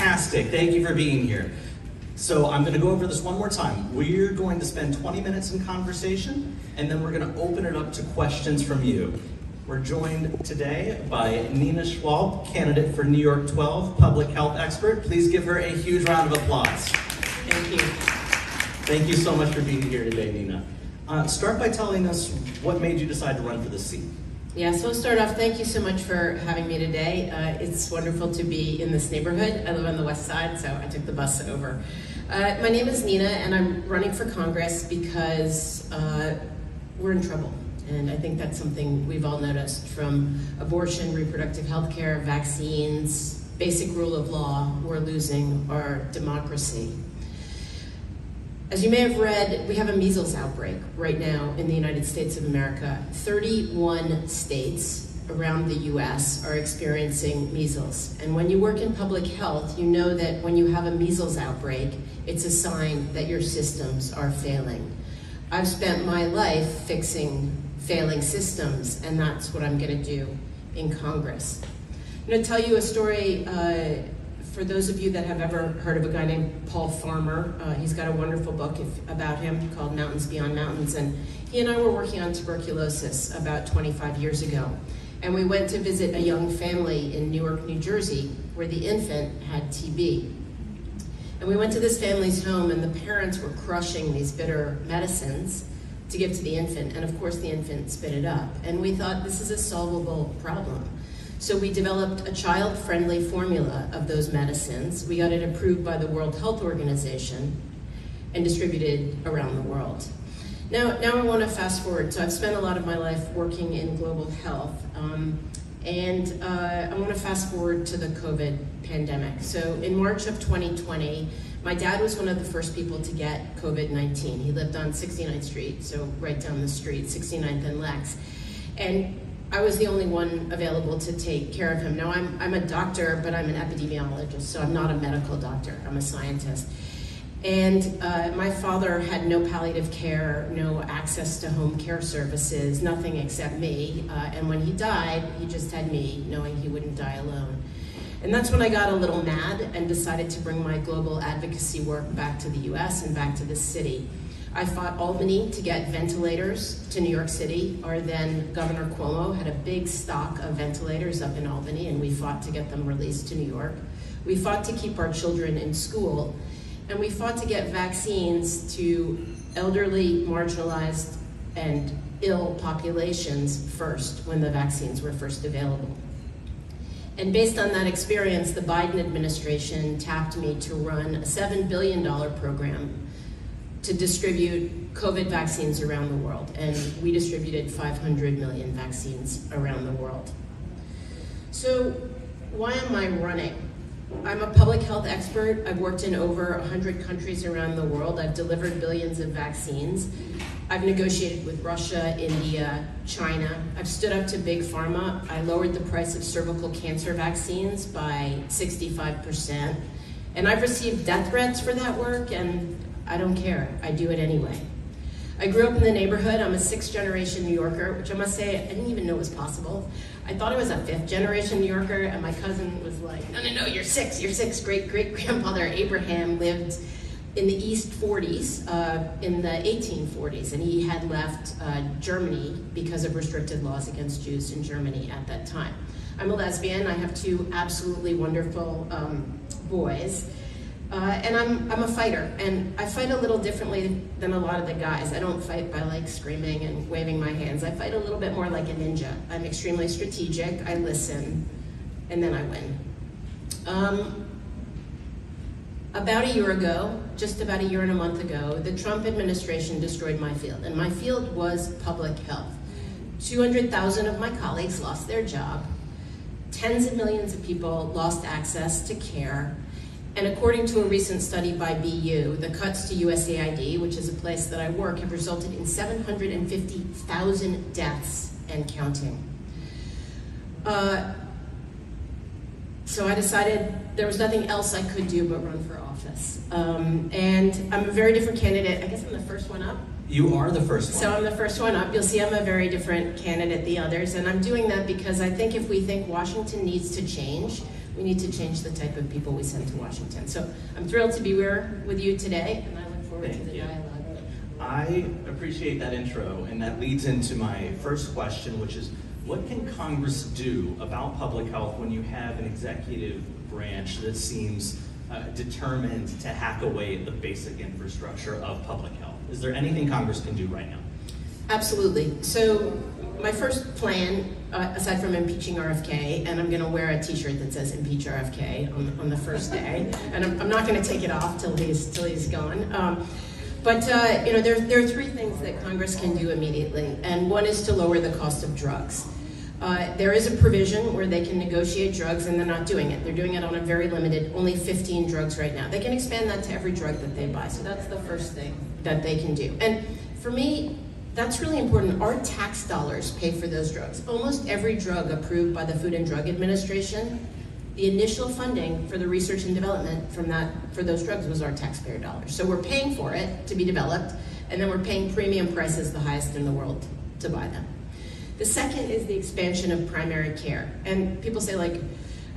Fantastic, thank you for being here. So I'm going to go over this one more time. We're going to spend 20 minutes in conversation, and then we're going to open it up to questions from you. We're joined today by Nina Schwalbe, candidate for New York 12, public health expert. Please give her a huge round of applause. Thank you. Thank you so much for being here today, Nina. Start by telling us what made you decide to run for this seat. Yeah, so I'll start off, thank you so much for having me today. It's wonderful to be in this neighborhood. I live on the west side, so I took the bus over. My name is Nina, and I'm running for Congress because we're in trouble. And I think that's something we've all noticed, from abortion, reproductive health care, vaccines, basic rule of law. We're losing our democracy. As you may have read, we have a measles outbreak right now in the United States of America. 31 states around the US are experiencing measles. And when you work in public health, you know that when you have a measles outbreak, it's a sign that your systems are failing. I've spent my life fixing failing systems, and that's what I'm going to do in Congress. I'm going to tell you a story for those of you that have ever heard of a guy named Paul Farmer. He's got a wonderful book about him called Mountains Beyond Mountains, and he and I were working on tuberculosis about 25 years ago. And we went to visit a young family in Newark, New Jersey, where the infant had TB. And we went to this family's home, and the parents were crushing these bitter medicines to give to the infant, and of course the infant spit it up. And we thought, this is a solvable problem. So we developed a child-friendly formula of those medicines. We got it approved by the World Health Organization and distributed around the world. Now I want to fast forward. So I've spent a lot of my life working in global health, and I want to fast forward to the COVID pandemic. So in March of 2020, my dad was one of the first people to get COVID-19. He lived on 69th Street, so right down the street, 69th and Lex. And I was the only one available to take care of him. Now, I'm a doctor, but I'm an epidemiologist, so I'm not a medical doctor. I'm a scientist. And my father had no palliative care, no access to home care services, nothing except me. And when he died, he just had me, knowing he wouldn't die alone. And that's when I got a little mad and decided to bring my global advocacy work back to the US and back to this city. I fought Albany to get ventilators to New York City. Our then Governor Cuomo had a big stock of ventilators up in Albany, and we fought to get them released to New York. We fought to keep our children in school, and we fought to get vaccines to elderly, marginalized, and ill populations first when the vaccines were first available. And based on that experience, the Biden administration tapped me to run a $7 billion program to distribute COVID vaccines around the world. And we distributed 500 million vaccines around the world. So why am I running? I'm a public health expert. I've worked in over 100 countries around the world. I've delivered billions of vaccines. I've negotiated with Russia, India, China. I've stood up to big pharma. I lowered the price of cervical cancer vaccines by 65%. And I've received death threats for that work, and I don't care. I do it anyway. I grew up in the neighborhood. I'm a 6th generation New Yorker, which I must say, I didn't even know was possible. I thought I was a 5th generation New Yorker, and my cousin was like, no, you're 6. You're 6. Great-great-grandfather Abraham lived in the East 40s, in the 1840s, and he had left Germany because of restricted laws against Jews in Germany at that time. I'm a lesbian. I have 2 absolutely wonderful boys. And I'm a fighter, and I fight a little differently than a lot of the guys. I don't fight by like screaming and waving my hands. I fight a little bit more like a ninja. I'm extremely strategic, I listen, and then I win. About a year ago, just about a year and a month ago, the Trump administration destroyed my field, and my field was public health. 200,000 of my colleagues lost their job. Tens of millions of people lost access to care. And according to a recent study by BU, the cuts to USAID, which is a place that I work, have resulted in 750,000 deaths and counting. So I decided there was nothing else I could do but run for office. And I'm a very different candidate. I guess I'm the first one up. You are the first one. So I'm the first one up. You'll see I'm a very different candidate than the others. And I'm doing that because I think if we think Washington needs to change, we need to change the type of people we send to Washington. So I'm thrilled to be here with you today, and I look forward to the dialogue. I appreciate that intro, and that leads into my first question, which is, what can Congress do about public health when you have an executive branch that seems determined to hack away at the basic infrastructure of public health? Is there anything Congress can do right now? Absolutely. So my first plan, aside from impeaching RFK, and I'm going to wear a T-shirt that says "Impeach RFK" on the first day, and I'm not going to take it off till he's gone. But there are three things that Congress can do immediately, and one is to lower the cost of drugs. There is a provision where they can negotiate drugs, and they're not doing it. They're doing it on a very limited, only 15 drugs right now. They can expand that to every drug that they buy, so that's the first thing that they can do. And for me, that's really important. Our tax dollars pay for those drugs. Almost every drug approved by the Food and Drug Administration, the initial funding for the research and development for those drugs was our taxpayer dollars. So we're paying for it to be developed, and then we're paying premium prices, the highest in the world, to buy them. The second is the expansion of primary care. And people say, like,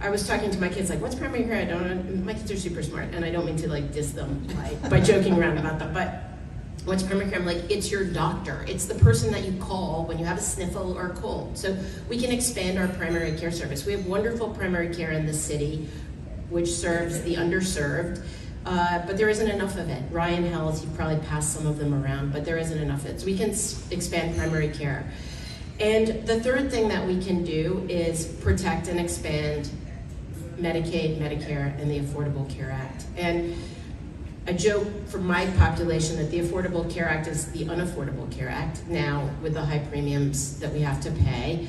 I was talking to my kids, like, what's primary care? My kids are super smart, and I don't mean to like diss them by joking around about them, but what's primary care? I'm like, it's your doctor. It's the person that you call when you have a sniffle or a cold. So we can expand our primary care service. We have wonderful primary care in the city, which serves the underserved, but there isn't enough of it. Ryan Health, you've probably passed some of them around, but there isn't enough of it. So we can expand primary care. And the third thing that we can do is protect and expand Medicaid, Medicare, and the Affordable Care Act. And I joke for my population that the Affordable Care Act is the Unaffordable Care Act now, with the high premiums that we have to pay.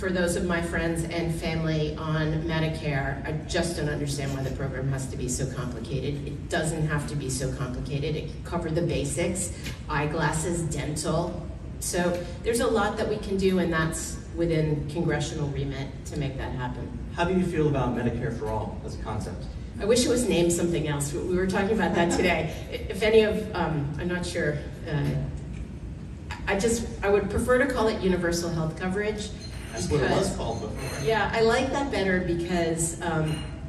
For those of my friends and family on Medicare, I just don't understand why the program has to be so complicated. It doesn't have to be so complicated. It can cover the basics, eyeglasses, dental. So there's a lot that we can do, and that's within congressional remit to make that happen. How do you feel about Medicare for All as a concept? I wish it was named something else. We were talking about that today. If any of, I'm not sure, I would prefer to call it universal health coverage. That's what it was called before. Yeah, I like that better because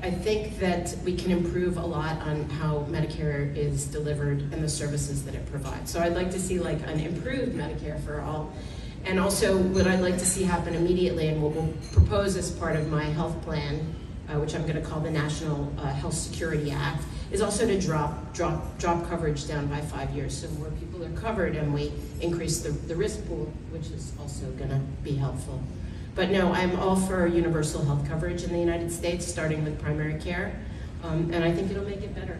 I think that we can improve a lot on how Medicare is delivered and the services that it provides. So I'd like to see like an improved Medicare for all. And also what I'd like to see happen immediately, and what we'll propose as part of my health plan, which I'm going to call the National Health Security Act, is also to drop coverage down by 5 years, so more people are covered, and we increase the risk pool, which is also going to be helpful. But no, I'm all for universal health coverage in the United States, starting with primary care, and I think it'll make it better.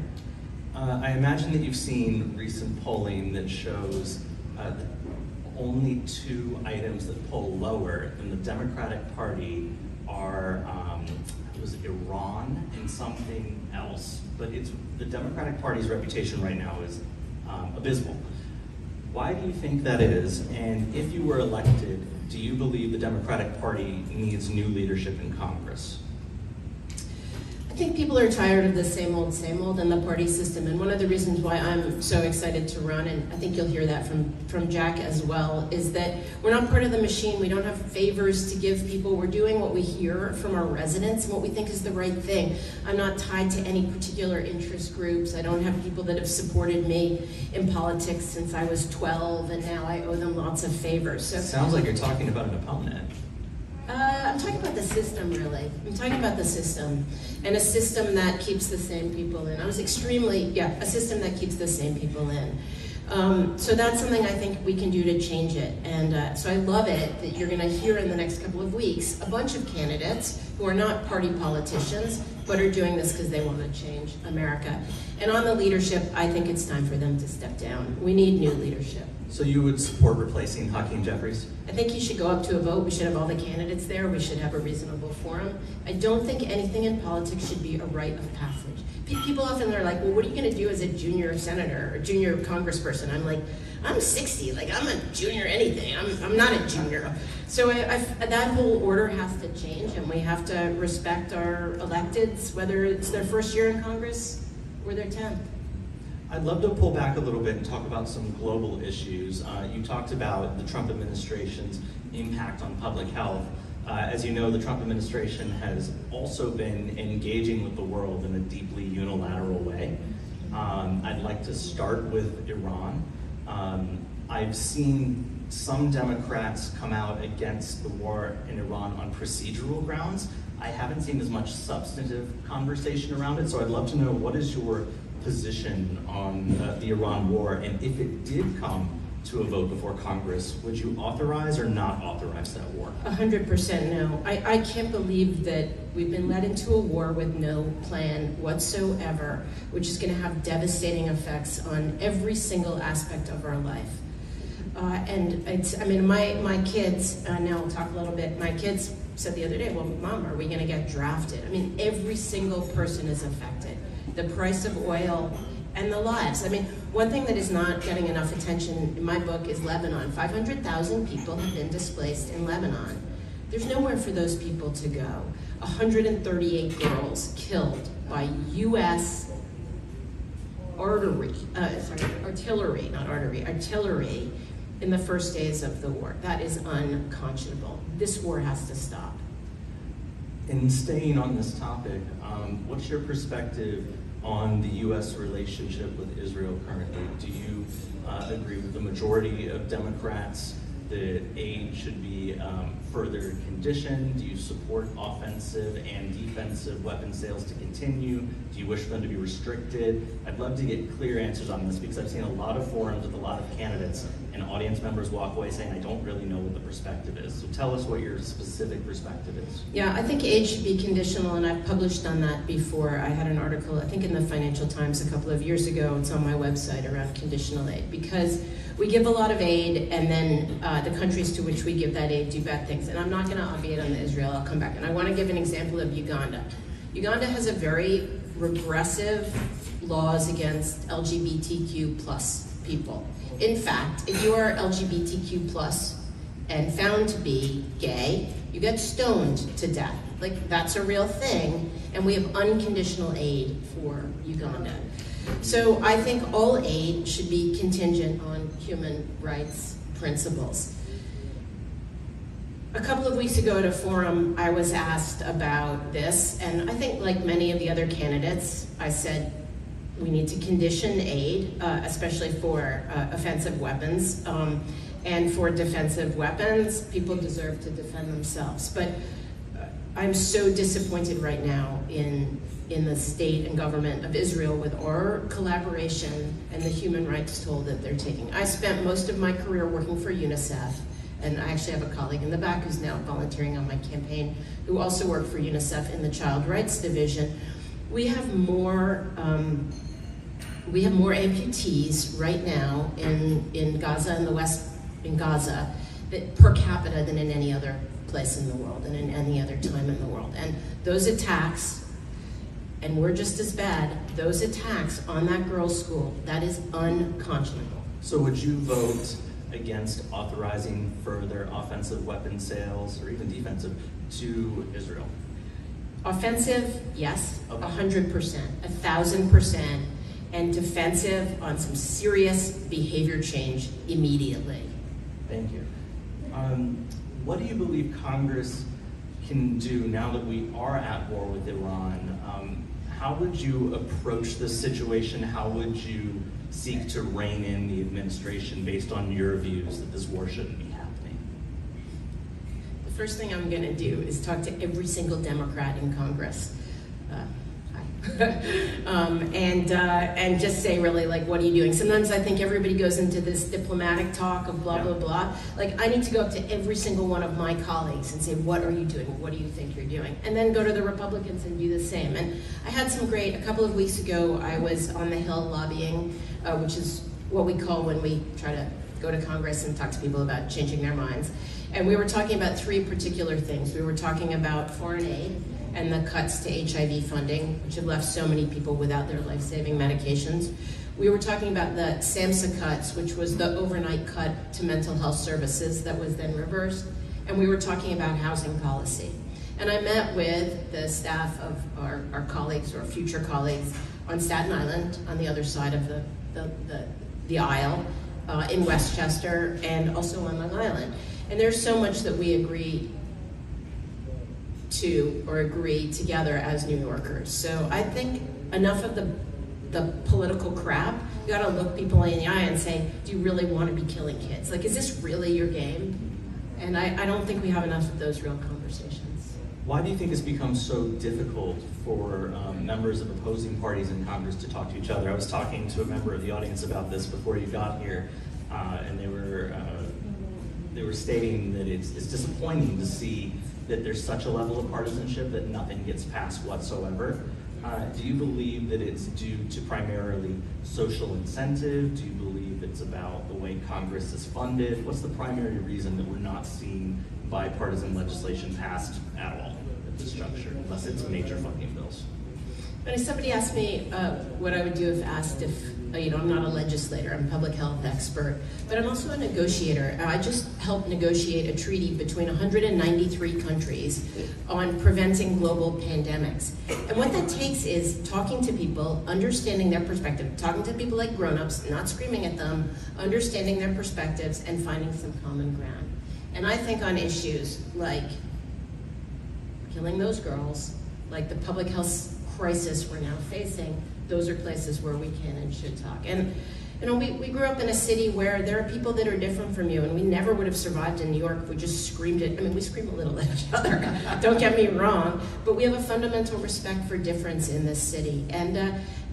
I imagine that you've seen recent polling that shows only 2 items that poll lower than the Democratic Party are was Iran and something else, but the Democratic Party's reputation right now is abysmal. Why do you think that is? And if you were elected, do you believe the Democratic Party needs new leadership in Congress? I think people are tired of the same old in the party system, and one of the reasons why I'm so excited to run, and I think you'll hear that from Jack as well, is that we're not part of the machine. We don't have favors to give people. We're doing what we hear from our residents and what we think is the right thing. I'm not tied to any particular interest groups. I don't have people that have supported me in politics since I was 12, and now I owe them lots of favors. So sounds like you're talking about an opponent. I'm talking about the system, really. I'm talking about the system, and a system that keeps the same people in. A system that keeps the same people in. So that's something I think we can do to change it. And so I love it that you're going to hear in the next couple of weeks a bunch of candidates who are not party politicians, but are doing this because they want to change America. And on the leadership, I think it's time for them to step down. We need new leadership. So you would support replacing Hakeem Jeffries? I think he should go up to a vote. We should have all the candidates there. We should have a reasonable forum. I don't think anything in politics should be a rite of passage. People often are like, well, what are you going to do as a junior senator or junior congressperson? I'm like, I'm 60. Like, I'm a junior anything. I'm not a junior. So that whole order has to change, and we have to respect our electeds, whether it's their first year in Congress or their 10th. I'd love to pull back a little bit and talk about some global issues. You talked about the Trump administration's impact on public health. As you know, the Trump administration has also been engaging with the world in a deeply unilateral way. I'd like to start with Iran. I've seen some Democrats come out against the war in Iran on procedural grounds. I haven't seen as much substantive conversation around it, so I'd love to know, what is your position on the Iran war, and if it did come to a vote before Congress, would you authorize or not authorize that war? 100% no. I can't believe that we've been led into a war with no plan whatsoever, which is going to have devastating effects on every single aspect of our life. And it's, I mean, my kids, now I'll talk a little bit, my kids said the other day, well, Mom, are we going to get drafted? I mean, every single person is affected. The price of oil and the lives. I mean, one thing that is not getting enough attention in my book is Lebanon. 500,000 people have been displaced in Lebanon. There's nowhere for those people to go. 138 girls killed by U.S. artillery in the first days of the war. That is unconscionable. This war has to stop. In staying on this topic, what's your perspective on the U.S. relationship with Israel currently? Do you agree with the majority of Democrats that aid should be further conditioned? Do you support offensive and defensive weapon sales to continue? Do you wish them to be restricted? I'd love to get clear answers on this, because I've seen a lot of forums with a lot of candidates and audience members walk away saying, I don't really know what the perspective is. So tell us what your specific perspective is. Yeah, I think aid should be conditional, and I've published on that before. I had an article, I think in the Financial Times a couple of years ago, it's on my website, around conditional aid, because we give a lot of aid, and then the countries to which we give that aid do bad things. And I'm not gonna obviate on Israel, I'll come back. And I wanna give an example of Uganda. Uganda has a very regressive laws against LGBTQ plus people. In fact, if you are LGBTQ plus and found to be gay, you get stoned to death. Like, that's a real thing, and we have unconditional aid for Uganda. So I think all aid should be contingent on human rights principles. A couple of weeks ago at a forum, I was asked about this, and I think, like many of the other candidates, I said, we need to condition aid, especially for offensive weapons. And for defensive weapons, people deserve to defend themselves. But I'm so disappointed right now in the state and government of Israel with our collaboration and the human rights toll that they're taking. I spent most of my career working for UNICEF, and I actually have a colleague in the back who's now volunteering on my campaign, who also worked for UNICEF in the Child Rights Division. We have more amputees right now in Gaza, in the West, in Gaza, per capita than in any other place in the world and in any other time in the world. And those attacks, and we're just as bad, those attacks on that girls' school, that is unconscionable. So would you vote against authorizing further offensive weapon sales, or even defensive, to Israel? Offensive, yes, Okay. 100%, 1,000%, and defensive on some serious behavior change immediately. Thank you. What do you believe Congress can do now that we are at war with Iran? How would you approach this situation? How would you seek to rein in the administration based on your views that this war shouldn't be happening? The first thing I'm going to do is talk to every single Democrat in Congress. And just say, really, like, what are you doing? Sometimes I think everybody goes into this diplomatic talk of blah, blah, blah. Like, I need to go up to every single one of my colleagues and say, what are you doing? What do you think you're doing? And then go to the Republicans and do the same. And I had a couple of weeks ago, I was on the Hill lobbying, which is what we call when we try to go to Congress and talk to people about changing their minds. And we were talking about three particular things. We were talking about foreign aid and the cuts to HIV funding, which have left so many people without their life-saving medications. We were talking about the SAMHSA cuts, which was the overnight cut to mental health services that was then reversed. And we were talking about housing policy. And I met with the staff of our colleagues, or future colleagues, on Staten Island, on the other side of the aisle, in Westchester, and also on Long Island. And there's so much that we agree to or agree together as New Yorkers. So I think enough of the political crap. You gotta look people in the eye and say, do you really want to be killing kids? Like, is this really your game? And I don't think we have enough of those real conversations. Why do you think it's become so difficult for members of opposing parties in Congress to talk to each other? I was talking to a member of the audience about this before you got here, and they were stating that it's disappointing to see that there's such a level of partisanship that nothing gets passed whatsoever. Do you believe that it's due to primarily social incentive? Do you believe it's about the way Congress is funded? What's the primary reason that we're not seeing bipartisan legislation passed at all at this juncture, unless it's major funding bills? When somebody asked me what I would do if asked if, I'm not a legislator, I'm a public health expert, but I'm also a negotiator. I just helped negotiate a treaty between 193 countries on preventing global pandemics. And what that takes is talking to people, understanding their perspective, talking to people like grown-ups, not screaming at them, understanding their perspectives, and finding some common ground. And I think on issues like killing those girls, like the public health crisis we're now facing, those are places where we can and should talk. And we grew up in a city where there are people that are different from you, and we never would have survived in New York if we just screamed it. I mean, we scream a little at each other, don't get me wrong, but we have a fundamental respect for difference in this city. And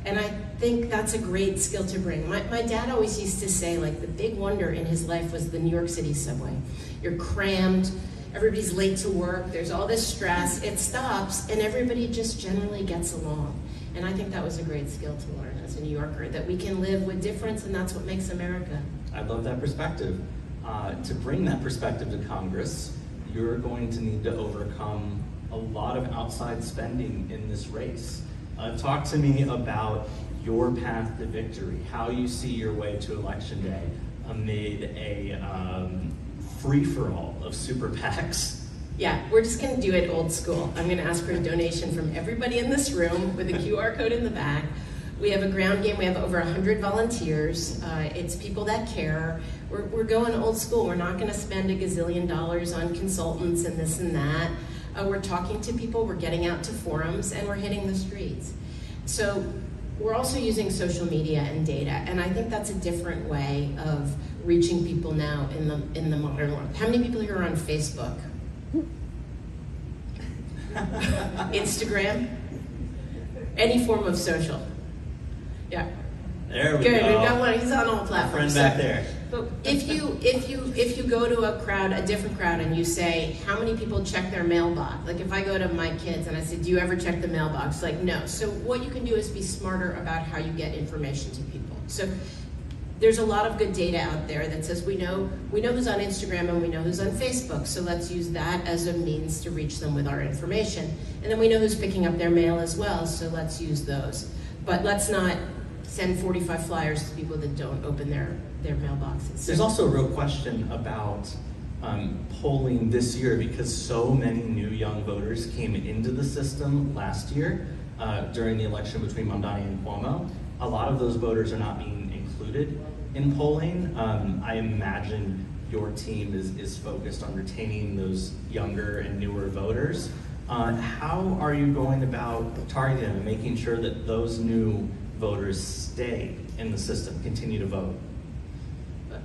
I think that's a great skill to bring. My dad always used to say, like, the big wonder in his life was the New York City subway. You're crammed, everybody's late to work, there's all this stress, it stops, and everybody just generally gets along. And I think that was a great skill to learn as a New Yorker, that we can live with difference, and that's what makes America. I love that perspective. To bring that perspective to Congress, you're going to need to overcome a lot of outside spending in this race. Talk to me about your path to victory, how you see your way to Election Day amid a free-for-all of super PACs. Yeah, we're just going to do it old school. I'm going to ask for a donation from everybody in this room with a QR code in the back. We have a ground game. We have over 100 volunteers. It's people that care. We're going old school. We're not going to spend $1 gazillion on consultants and this and that. We're talking to people. We're getting out to forums, and we're hitting the streets. So we're also using social media and data, and I think that's a different way of reaching people now in the modern world. How many people here are on Facebook? Instagram? Any form of social? Yeah. There we Good. go. We've got one. He's on all My platforms. friend back there. But if you go to a crowd, a different crowd, and you say, how many people check their mailbox? Like if I go to my kids and I say, do you ever check the mailbox? Like, no. So what you can do is be smarter about how you get information to people. So there's a lot of good data out there that says we know who's on Instagram and we know who's on Facebook, so let's use that as a means to reach them with our information. And then we know who's picking up their mail as well, so let's use those. But let's not send 45 flyers to people that don't open their mailboxes. There's also a real question about polling this year because so many new young voters came into the system last year during the election between Mamdani and Cuomo. A lot of those voters are not being included in polling. I imagine your team is focused on retaining those younger and newer voters. How are you going about targeting them and making sure that those new voters stay in the system, continue to vote?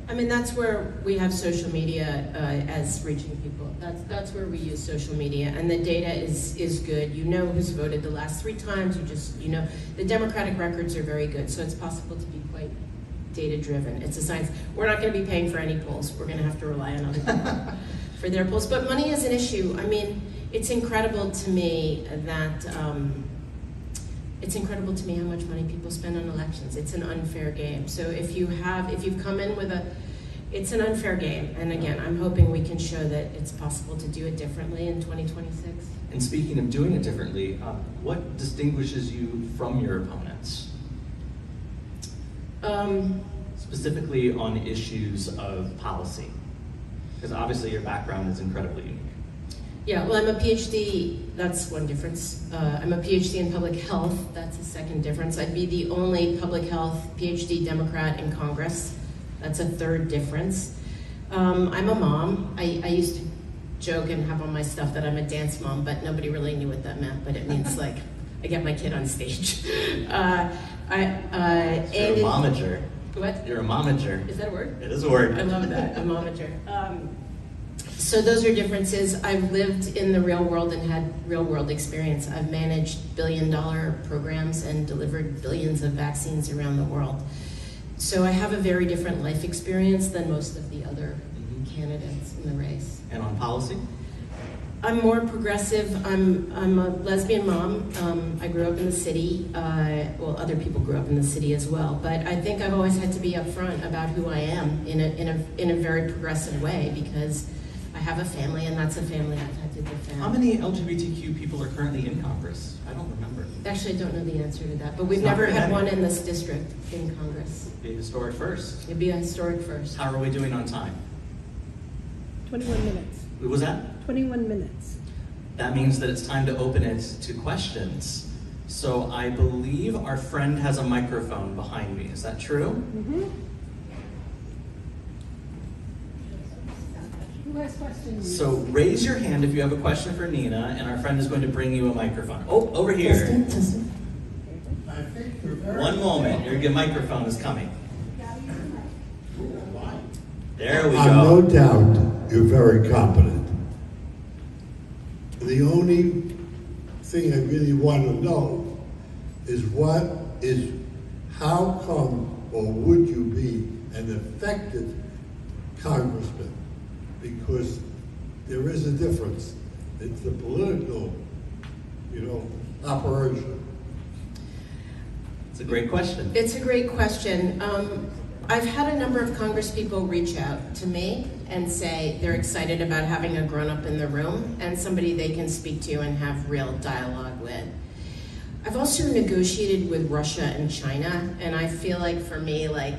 I mean, that's where we have social media as reaching people. That's where we use social media, and the data is good. You know who's voted the last 3 times. You know the Democratic records are very good, so it's possible to be quite data-driven. It's a science. We're not going to be paying for any polls. We're going to have to rely on other people for their polls. But money is an issue. I mean, it's incredible to me that it's incredible to me how much money people spend on elections. It's an unfair game. So if you've come in with it's an unfair game. And again, I'm hoping we can show that it's possible to do it differently in 2026. And speaking of doing it differently, what distinguishes you from your opponents? Specifically on issues of policy, because obviously your background is incredibly unique. Yeah, well, I'm a PhD, that's one difference. I'm a PhD in public health, that's a second difference. I'd be the only public health PhD Democrat in Congress. That's a third difference. I'm a mom. I used to joke and have on my stuff that I'm a dance mom, but nobody really knew what that meant, but it means like I get my kid on stage. You're a momager. What? You're a momager. Is that a word? It is a word. I love that, a momager. So those are differences. I've lived in the real world and had real world experience. I've managed billion-dollar programs and delivered billions of vaccines around the world. So I have a very different life experience than most of the other candidates in the race. And on policy? I'm more progressive. I'm a lesbian mom. I grew up in the city. Well, other people grew up in the city as well. But I think I've always had to be upfront about who I am in a very progressive way, because I have a family, and that's a family I've had to defend. How many LGBTQ people are currently in Congress? I don't remember. Actually, I don't know the answer to that, but we've never had one in this district in Congress. It'd be a historic first. It'd be a historic first. How are we doing on time? 21 minutes. What was that? 21 minutes. That means that it's time to open it to questions. So I believe our friend has a microphone behind me. Is that true? Mm-hmm. Who has questions? So raise your hand if you have a question for Nina, and our friend is going to bring you a microphone. Oh, over here. Testing. One moment, your microphone is coming. There we I'm no go. doubt you're very competent. The only thing I really want to know is how come, or would you be an effective congressman? Because there is a difference. It's the political, operation. It's a great question. It's a great question. I've had a number of Congress people reach out to me and say they're excited about having a grown-up in the room and somebody they can speak to and have real dialogue with. I've also negotiated with Russia and China, and I feel like for me, like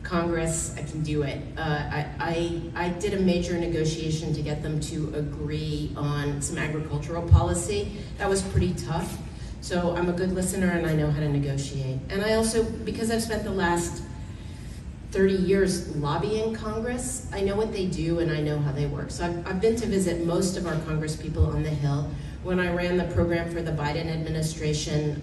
Congress, I can do it. I did a major negotiation to get them to agree on some agricultural policy. That was pretty tough. So I'm a good listener and I know how to negotiate. And I also, because I've spent the last 30 years lobbying Congress, I know what they do and I know how they work. So I've been to visit most of our Congress people on the Hill. When I ran the program for the Biden administration,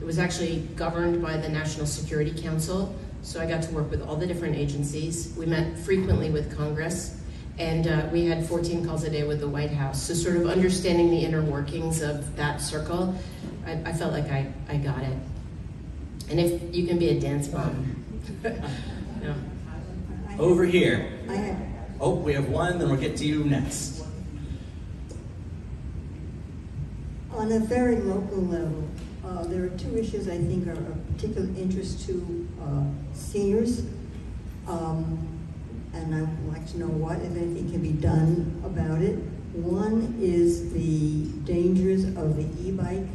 it was actually governed by the National Security Council. So I got to work with all the different agencies. We met frequently with Congress, and we had 14 calls a day with the White House. So sort of understanding the inner workings of that circle, I felt like I got it. And if you can be a dance mom. No. Over here. I have, Oh, we have one, then we'll get to you next. on a very local level, there are two issues I think are of particular interest to seniors. And I would like to know what, if anything, can be done about it. One is the dangers of the e-bike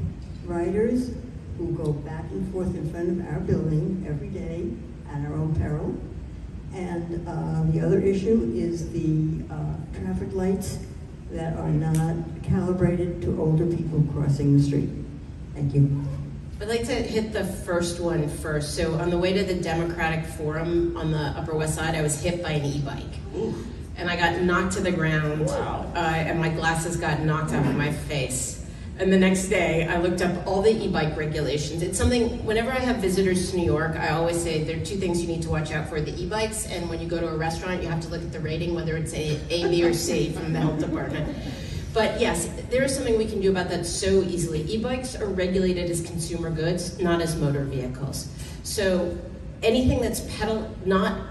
riders who go back and forth in front of our building every day at our own peril. And the other issue is the traffic lights that are not calibrated to older people crossing the street. Thank you. I'd like to hit the first one first. So on the way to the Democratic Forum on the Upper West Side, I was hit by an e-bike. Ooh. And I got knocked to the ground, Wow. and my glasses got knocked out of my face. And the next day, I looked up all the e-bike regulations. It's something, whenever I have visitors to New York, I always say there are two things you need to watch out for, the e-bikes, and when you go to a restaurant, you have to look at the rating, whether it's A, B, or C from the health department. But yes, there is something we can do about that so easily. E-bikes are regulated as consumer goods, not as motor vehicles. So anything that's not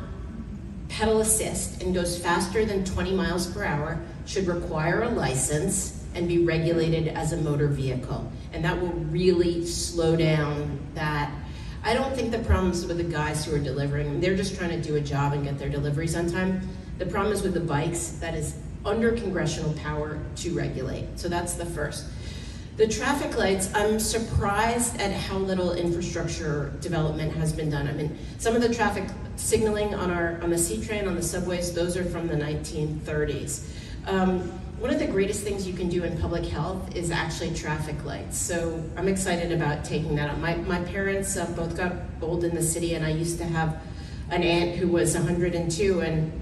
pedal assist and goes faster than 20 miles per hour should require a license and be regulated as a motor vehicle. And that will really slow down that. I don't think the problem is with the guys who are delivering. They're just trying to do a job and get their deliveries on time. The problem is with the bikes that is under congressional power to regulate. So that's the first. The traffic lights, I'm surprised at how little infrastructure development has been done. I mean, some of the traffic signaling on the C train, on the subways, those are from the 1930s. One of the greatest things you can do in public health is actually traffic lights. So I'm excited about taking that up. My parents both got old in the city, and I used to have an aunt who was 102, and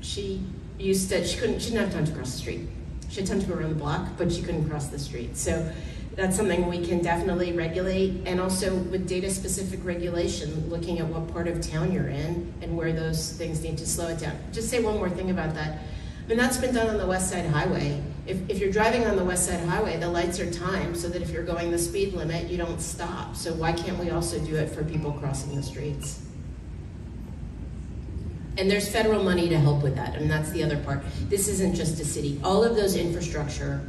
she she didn't have time to cross the street. She had time to go around the block, but she couldn't cross the street. So that's something we can definitely regulate, and also with data-specific regulation, looking at what part of town you're in and where those things need to slow it down. Just say one more thing about that. I mean, that's been done on the West Side Highway. If you're driving on the West Side Highway, the lights are timed so that if you're going the speed limit, you don't stop. So why can't we also do it for people crossing the streets? And there's federal money to help with that. I mean, that's the other part. This isn't just a city. All of those infrastructure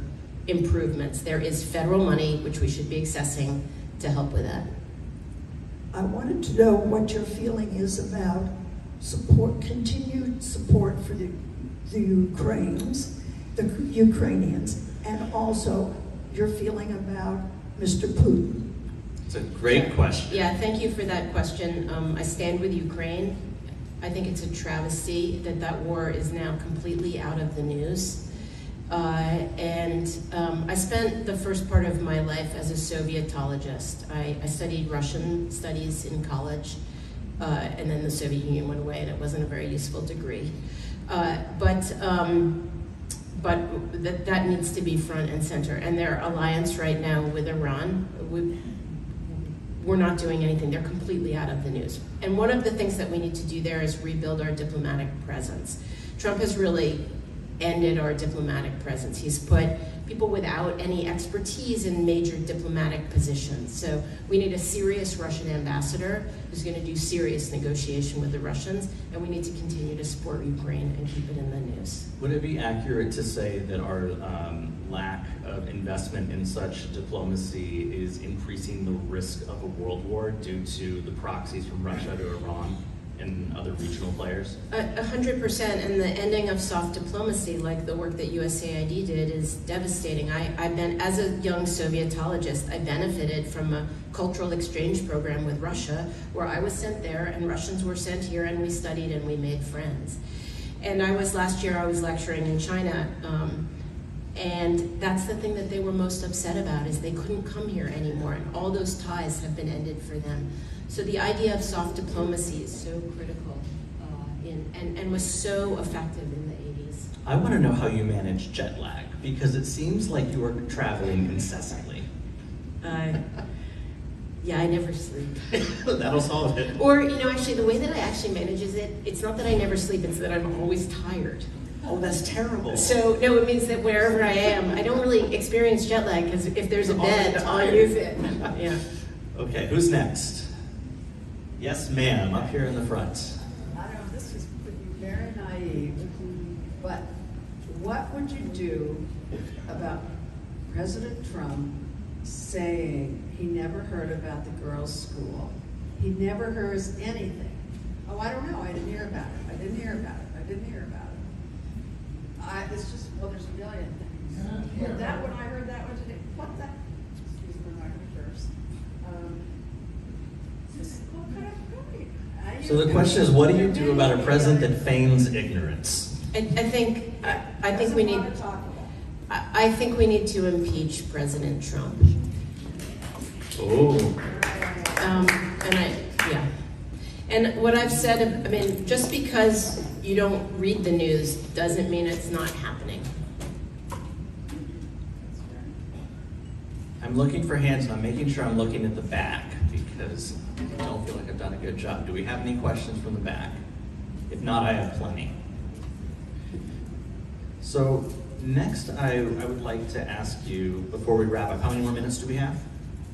improvements, there is federal money, which we should be accessing to help with that. I wanted to know what your feeling is about support, continued support for the Ukrainians, and also your feeling about Mr. Putin. It's a great question. Yeah, thank you for that question. I stand with Ukraine. I think it's a travesty that that war is now completely out of the news. I spent the first part of my life as a Sovietologist. I studied Russian studies in college, and then the Soviet Union went away, and it wasn't a very useful degree. But that needs to be front and center. And their alliance right now with Iran, we're not doing anything. They're completely out of the news. And one of the things that we need to do there is rebuild our diplomatic presence. Trump has really ended our diplomatic presence. He's put people without any expertise in major diplomatic positions. So we need a serious Russian ambassador who's going to do serious negotiation with the Russians, and we need to continue to support Ukraine and keep it in the news. Would it be accurate to say that our lack of investment in such diplomacy is increasing the risk of a world war due to the proxies from Russia to Iran and other regional players? 100%, and the ending of soft diplomacy, like the work that USAID did, is devastating. I've been, as a young Sovietologist, I benefited from a cultural exchange program with Russia, where I was sent there and Russians were sent here, and we studied and we made friends. And last year I was lecturing in China, and that's the thing that they were most upset about, is they couldn't come here anymore, and all those ties have been ended for them. So the idea of soft diplomacy is so critical and was so effective in the 80s. I want to know how you manage jet lag, because it seems like you are traveling incessantly. Yeah, I never sleep. That'll solve it. Or, actually, the way that I actually manage it's not that I never sleep, it's that I'm always tired. Oh, that's terrible. So, no, it means that wherever I am, I don't really experience jet lag, because if there's a bed, I'll use it. Yeah. Okay, who's next? Yes, ma'am, up here in the front. I know this is very naive, but what would you do about President Trump saying he never heard about the girls' school? He never hears anything. Oh, I don't know, I didn't hear about it. I didn't hear about it. I didn't hear about it. It's just, well, there's a million things. Heard that one, I heard that one today. What the? Excuse me, my first. So the question is, what do you do about a president that feigns ignorance? I think we need. I think we need to impeach President Trump. Oh. And what I've said, I mean, just because you don't read the news doesn't mean it's not happening. I'm looking for hands, and I'm making sure I'm looking at the back, because I don't feel like I've done a good job. Do we have any questions from the back? If not, I have plenty. So next, I would like to ask you, before we wrap up, how many more minutes do we have?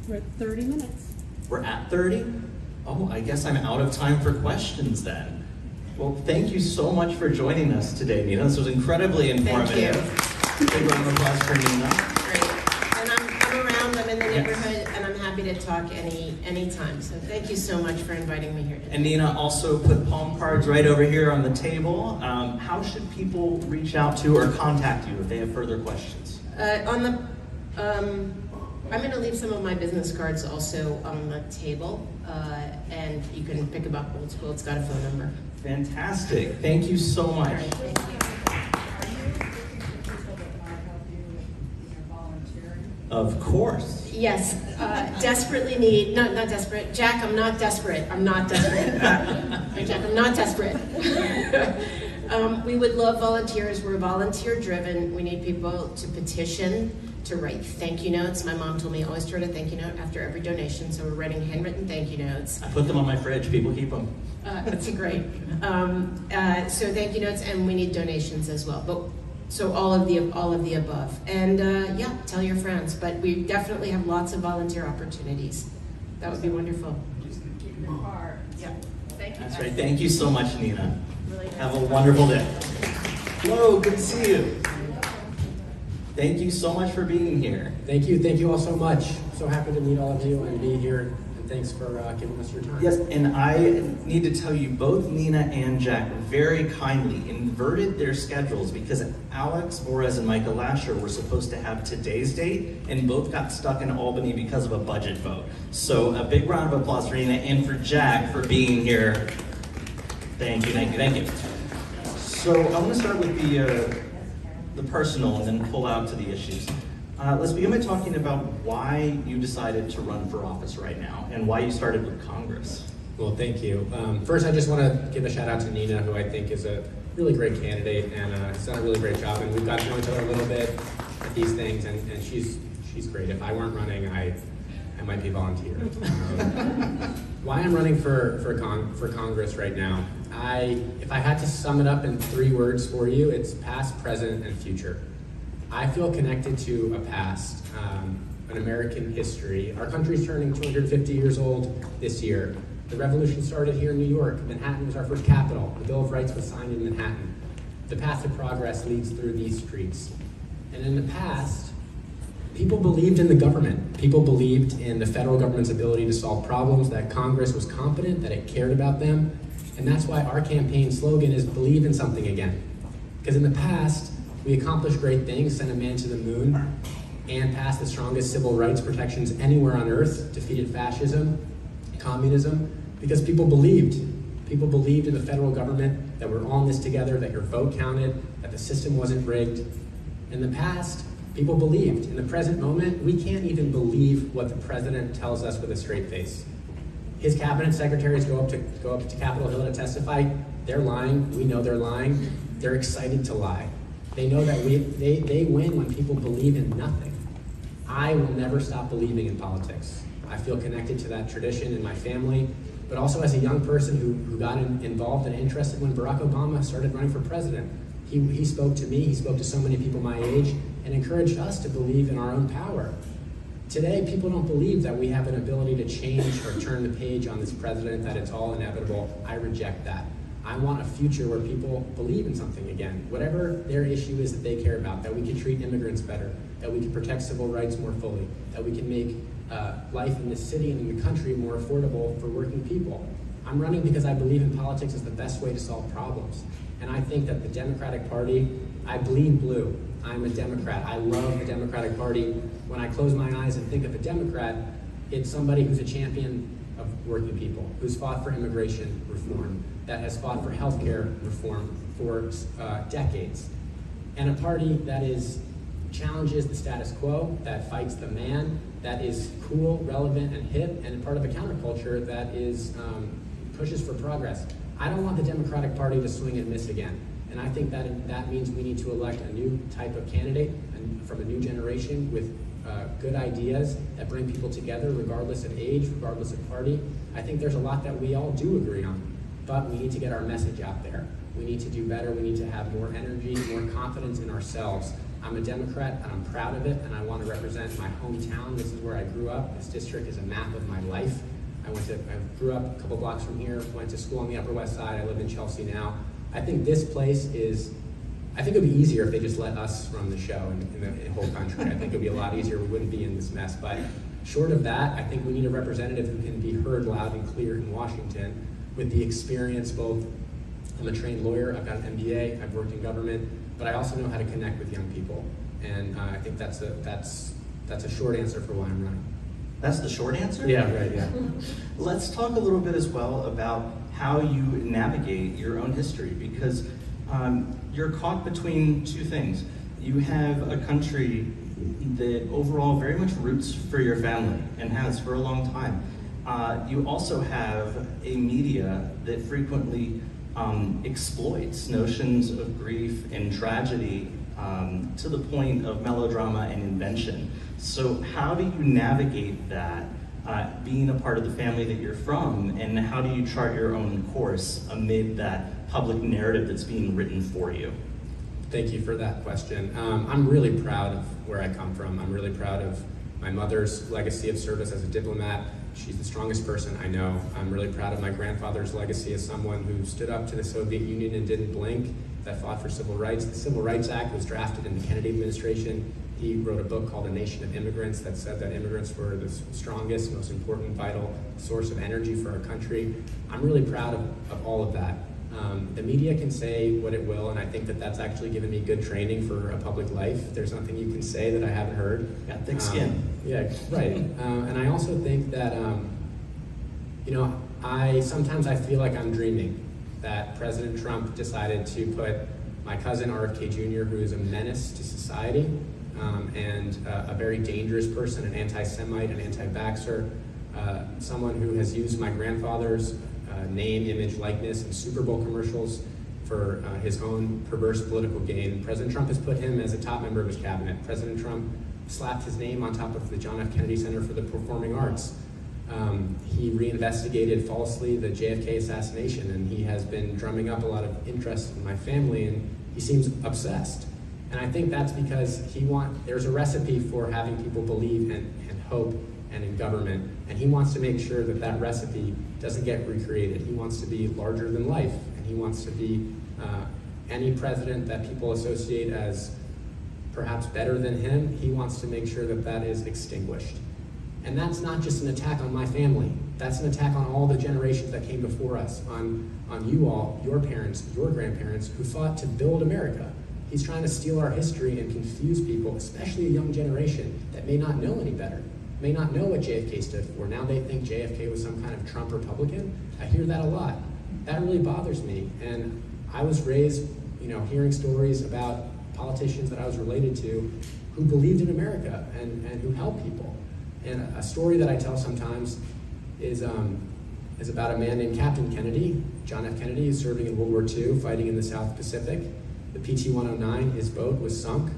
We're at 30 minutes. We're at 30? Oh, I guess I'm out of time for questions then. Well, thank you so much for joining us today, Nina. This was incredibly informative. Thank you. Big round of applause for Nina. Great. And I'm around, I'm in the neighborhood, and I'm happy to talk anytime. So thank you so much for inviting me here today. And Nina also put palm cards right over here on the table. How should people reach out to or contact you if they have further questions? I'm going to leave some of my business cards also on the table, and you can pick them up old school. It's got a phone number. Fantastic. Thank you so much. All right, thank you. Of course. Yes, desperately need, not desperate. Jack, I'm not desperate. I'm not desperate. Jack, I'm not desperate. We would love volunteers. We're volunteer driven. We need people to petition, to write thank you notes. My mom told me always write a thank you note after every donation, so we're writing handwritten thank you notes. I put them on my fridge. People keep them. That's great. So thank you notes, and we need donations as well. But so all of the above, and yeah, tell your friends. But we definitely have lots of volunteer opportunities. That would be wonderful. Just keep your heart. Yeah. Thank you. That's right. Thank you so much, Nina. Really nice. Have a wonderful day. Hello, good to see you. Thank you so much for being here. Thank you all so much. So happy to meet all of you and be here, and thanks for giving us your time. Yes, and I need to tell you, both Nina and Jack very kindly inverted their schedules because Alex Borez and Micah Lasher were supposed to have today's date, and both got stuck in Albany because of a budget vote. So a big round of applause for Nina and for Jack for being here. Thank you, thank you, thank you. So I want to start with the personal and then pull out to the issues. Let's begin by talking about why you decided to run for office right now and why you started with Congress. Well, thank you. First, I just want to give a shout out to Nina, who I think is a really great candidate and has done a really great job. And we've got to know each other a little bit at these things, and she's great. If I weren't running, I might be volunteer. Why I'm running for Congress right now? If I had to sum it up in 3 words for you, it's past, present, and future. I feel connected to a past, an American history. Our country's turning 250 years old this year. The revolution started here in New York. Manhattan was our first capital. The Bill of Rights was signed in Manhattan. The path to progress leads through these streets. And in the past, people believed in the government. People believed in the federal government's ability to solve problems, that Congress was competent, that it cared about them. And that's why our campaign slogan is believe in something again. Because in the past, we accomplished great things, sent a man to the moon, and passed the strongest civil rights protections anywhere on earth, defeated fascism, communism, because people believed. People believed in the federal government, that we're all in this together, that your vote counted, that the system wasn't rigged. In the past, people believed. In the present moment, we can't even believe what the president tells us with a straight face. His cabinet secretaries go up to Capitol Hill to testify. They're lying. We know they're lying. They're excited to lie. They know that they win when people believe in nothing. I will never stop believing in politics. I feel connected to that tradition in my family, but also as a young person who got involved and interested when Barack Obama started running for president. He spoke to me, he spoke to so many people my age, and encouraged us to believe in our own power. Today, people don't believe that we have an ability to change or turn the page on this president, that it's all inevitable. I reject that. I want a future where people believe in something again. Whatever their issue is that they care about, that we can treat immigrants better, that we can protect civil rights more fully, that we can make life in this city and in the country more affordable for working people. I'm running because I believe in politics is the best way to solve problems. And I think that the Democratic Party, I bleed blue. I'm a Democrat. I love the Democratic Party. When I close my eyes and think of a Democrat, it's somebody who's a champion of working people, who's fought for immigration reform, that has fought for healthcare reform for decades. And a party that challenges the status quo, that fights the man, that is cool, relevant, and hip, and part of a counterculture that pushes for progress. I don't want the Democratic Party to swing and miss again. And I think that means we need to elect a new type of candidate from a new generation with good ideas that bring people together regardless of age, regardless of party. I think there's a lot that we all do agree on, but we need to get our message out there. We need to do better. We need to have more energy, more confidence in ourselves. I'm a Democrat and I'm proud of it, and I want to represent my hometown. This is where I grew up. This district is a map of my life. I grew up a couple blocks from here, went to school on the Upper West Side. I live in Chelsea now. I think this place I think it would be easier if they just let us run the show in the whole country. I think it would be a lot easier. We wouldn't be in this mess. But short of that, I think we need a representative who can be heard loud and clear in Washington with the experience both. I'm a trained lawyer, I've got an MBA, I've worked in government, but I also know how to connect with young people. And I think that's a short answer for why I'm running. That's the short answer? Yeah, right, yeah. Let's talk a little bit as well about how you navigate your own history, because you're caught between two things. You have a country that overall very much roots for your family and has for a long time. You also have a media that frequently exploits notions of grief and tragedy to the point of melodrama and invention. So how do you navigate that, being a part of the family that you're from, and how do you chart your own course amid that public narrative that's being written for you? Thank you for that question. I'm really proud of where I come from. I'm really proud of my mother's legacy of service as a diplomat. She's the strongest person I know. I'm really proud of my grandfather's legacy as someone who stood up to the Soviet Union and didn't blink, that fought for civil rights. The Civil Rights Act was drafted in the Kennedy administration. He wrote a book called A Nation of Immigrants that said that immigrants were the strongest, most important, vital source of energy for our country. I'm really proud of all of that. The media can say what it will, and I think that that's actually given me good training for a public life. There's nothing you can say that I haven't heard. Got thick skin. Yeah, right. And I also think that, sometimes I feel like I'm dreaming, that President Trump decided to put my cousin RFK Jr., who is a menace to society, and a very dangerous person, an anti-Semite, an anti-vaxxer, someone who has used my grandfather's name, image, likeness in Super Bowl commercials for his own perverse political gain. President Trump has put him as a top member of his cabinet. President Trump slapped his name on top of the John F. Kennedy Center for the Performing Arts. He reinvestigated falsely the JFK assassination, and he has been drumming up a lot of interest in my family, and he seems obsessed. And I think that's because there's a recipe for having people believe and hope and in government, and he wants to make sure that that recipe doesn't get recreated. He wants to be larger than life, and he wants to be any president that people associate as perhaps better than him. He wants to make sure that that is extinguished. And that's not just an attack on my family. That's an attack on all the generations that came before us, on you all, your parents, your grandparents, who fought to build America. He's trying to steal our history and confuse people, especially a young generation that may not know any better, may not know what JFK stood for. Now they think JFK was some kind of Trump Republican. I hear that a lot. That really bothers me. And I was raised, hearing stories about politicians that I was related to who believed in America and who helped people. And a story that I tell sometimes is about a man named Captain Kennedy. John F. Kennedy is serving in World War II, fighting in the South Pacific. The PT-109, his boat, was sunk.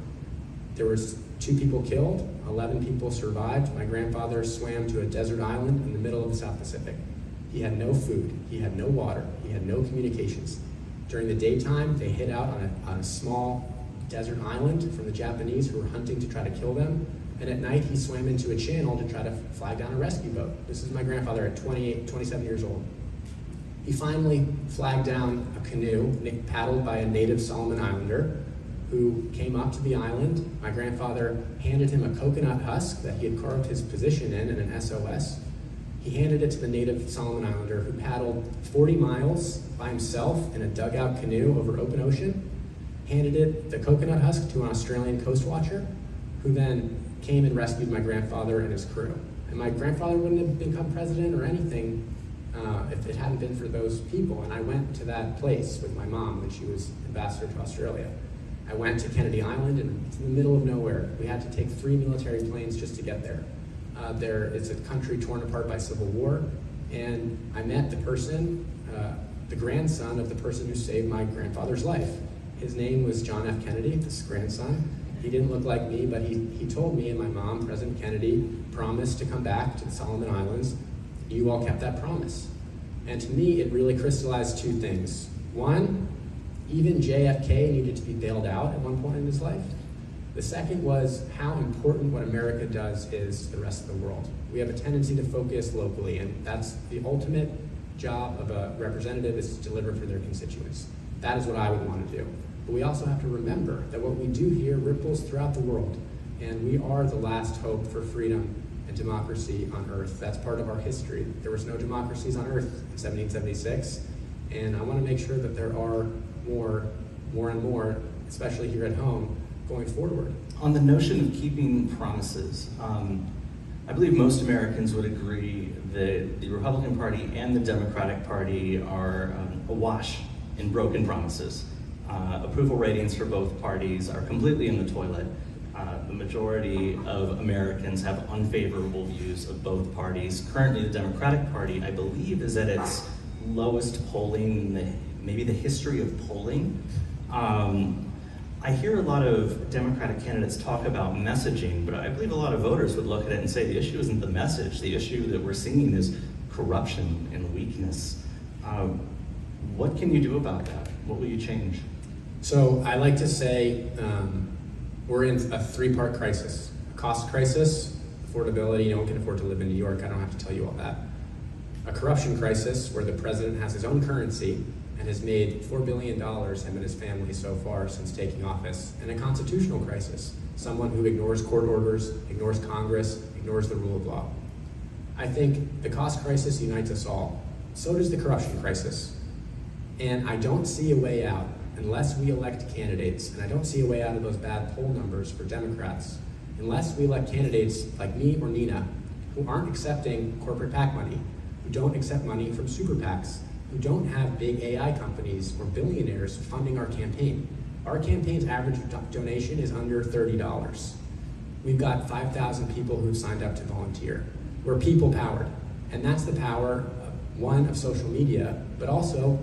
There was 2 people killed, 11 people survived. My grandfather swam to a desert island in the middle of the South Pacific. He had no food, he had no water, he had no communications. During the daytime, they hid out on a small desert island from the Japanese who were hunting to try to kill them. And at night, he swam into a channel to try to flag down a rescue boat. This is my grandfather at 27 years old. He finally flagged down a canoe paddled by a native Solomon Islander who came up to the island. My grandfather handed him a coconut husk that he had carved his position in an SOS. He handed it to the native Solomon Islander, who paddled 40 miles by himself in a dugout canoe over open ocean, handed the coconut husk to an Australian coast watcher, who then came and rescued my grandfather and his crew. And my grandfather wouldn't have become president or anything if it hadn't been for those people. And I went to that place with my mom when she was ambassador to Australia. I went to Kennedy Island, and it's in the middle of nowhere. We had to take 3 military planes just to get there. It's a country torn apart by civil war, and I met the person, the grandson of the person who saved my grandfather's life. His name was John F. Kennedy, this grandson. He didn't look like me, but he told me and my mom, President Kennedy, promised to come back to the Solomon Islands. You all kept that promise. And to me, it really crystallized 2 things. One, even JFK needed to be bailed out at one point in his life. The second was how important what America does is to the rest of the world. We have a tendency to focus locally, and that's the ultimate job of a representative, is to deliver for their constituents. That is what I would want to do. But we also have to remember that what we do here ripples throughout the world, and we are the last hope for freedom and democracy on earth. That's part of our history. There was no democracies on earth in 1776, and I want to make sure that there are more and more, especially here at home, going forward. On the notion of keeping promises, I believe most Americans would agree that the Republican Party and the Democratic Party are awash in broken promises. Approval ratings for both parties are completely in the toilet. The majority of Americans have unfavorable views of both parties. Currently, the Democratic Party, I believe, is at its lowest polling in the maybe the history of polling. I hear a lot of Democratic candidates talk about messaging, but I believe a lot of voters would look at it and say the issue isn't the message. The issue that we're seeing is corruption and weakness. What can you do about that? What will you change? So I like to say we're in a three-part crisis. A cost crisis, affordability, no one can afford to live in New York, I don't have to tell you all that. A corruption crisis where the president has his own currency and has made $4 billion, him and his family, so far since taking office. And a constitutional crisis, someone who ignores court orders, ignores Congress, ignores the rule of law. I think the cost crisis unites us all. So does the corruption crisis. And I don't see a way out unless we elect candidates, and I don't see a way out of those bad poll numbers for Democrats, unless we elect candidates like me or Nina, who aren't accepting corporate PAC money, who don't accept money from super PACs, who don't have big AI companies or billionaires funding our campaign. Our campaign's average donation is under $30. We've got 5,000 people who've signed up to volunteer. We're people powered, and that's the power, one, of social media, but also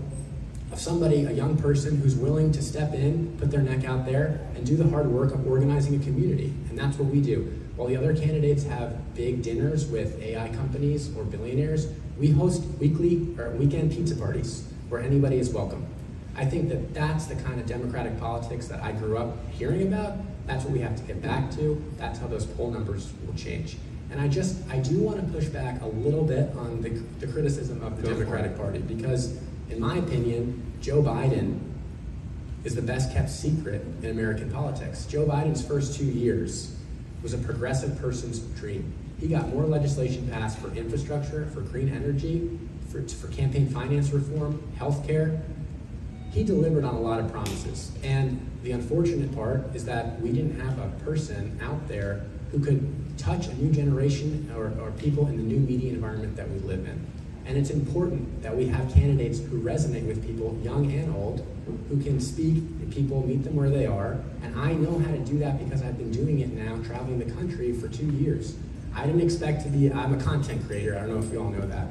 of somebody, a young person who's willing to step in, put their neck out there, and do the hard work of organizing a community. And that's what we do. While the other candidates have big dinners with AI companies or billionaires, we host weekly or weekend pizza parties where anybody is welcome. I think that that's the kind of democratic politics that I grew up hearing about. That's what we have to get back to. That's how those poll numbers will change. And I do want to push back a little bit on the criticism of the Democratic Party, because in my opinion, Joe Biden is the best kept secret in American politics. Joe Biden's first 2 years was a progressive person's dream. He got more legislation passed for infrastructure, for green energy, for campaign finance reform, healthcare. He delivered on a lot of promises. And the unfortunate part is that we didn't have a person out there who could touch a new generation or people in the new media environment that we live in. And it's important that we have candidates who resonate with people, young and old, who can speak to people, meet them where they are. And I know how to do that because I've been doing it now, traveling the country for 2 years. I didn't expect to be, I'm a content creator, I don't know if you all know that.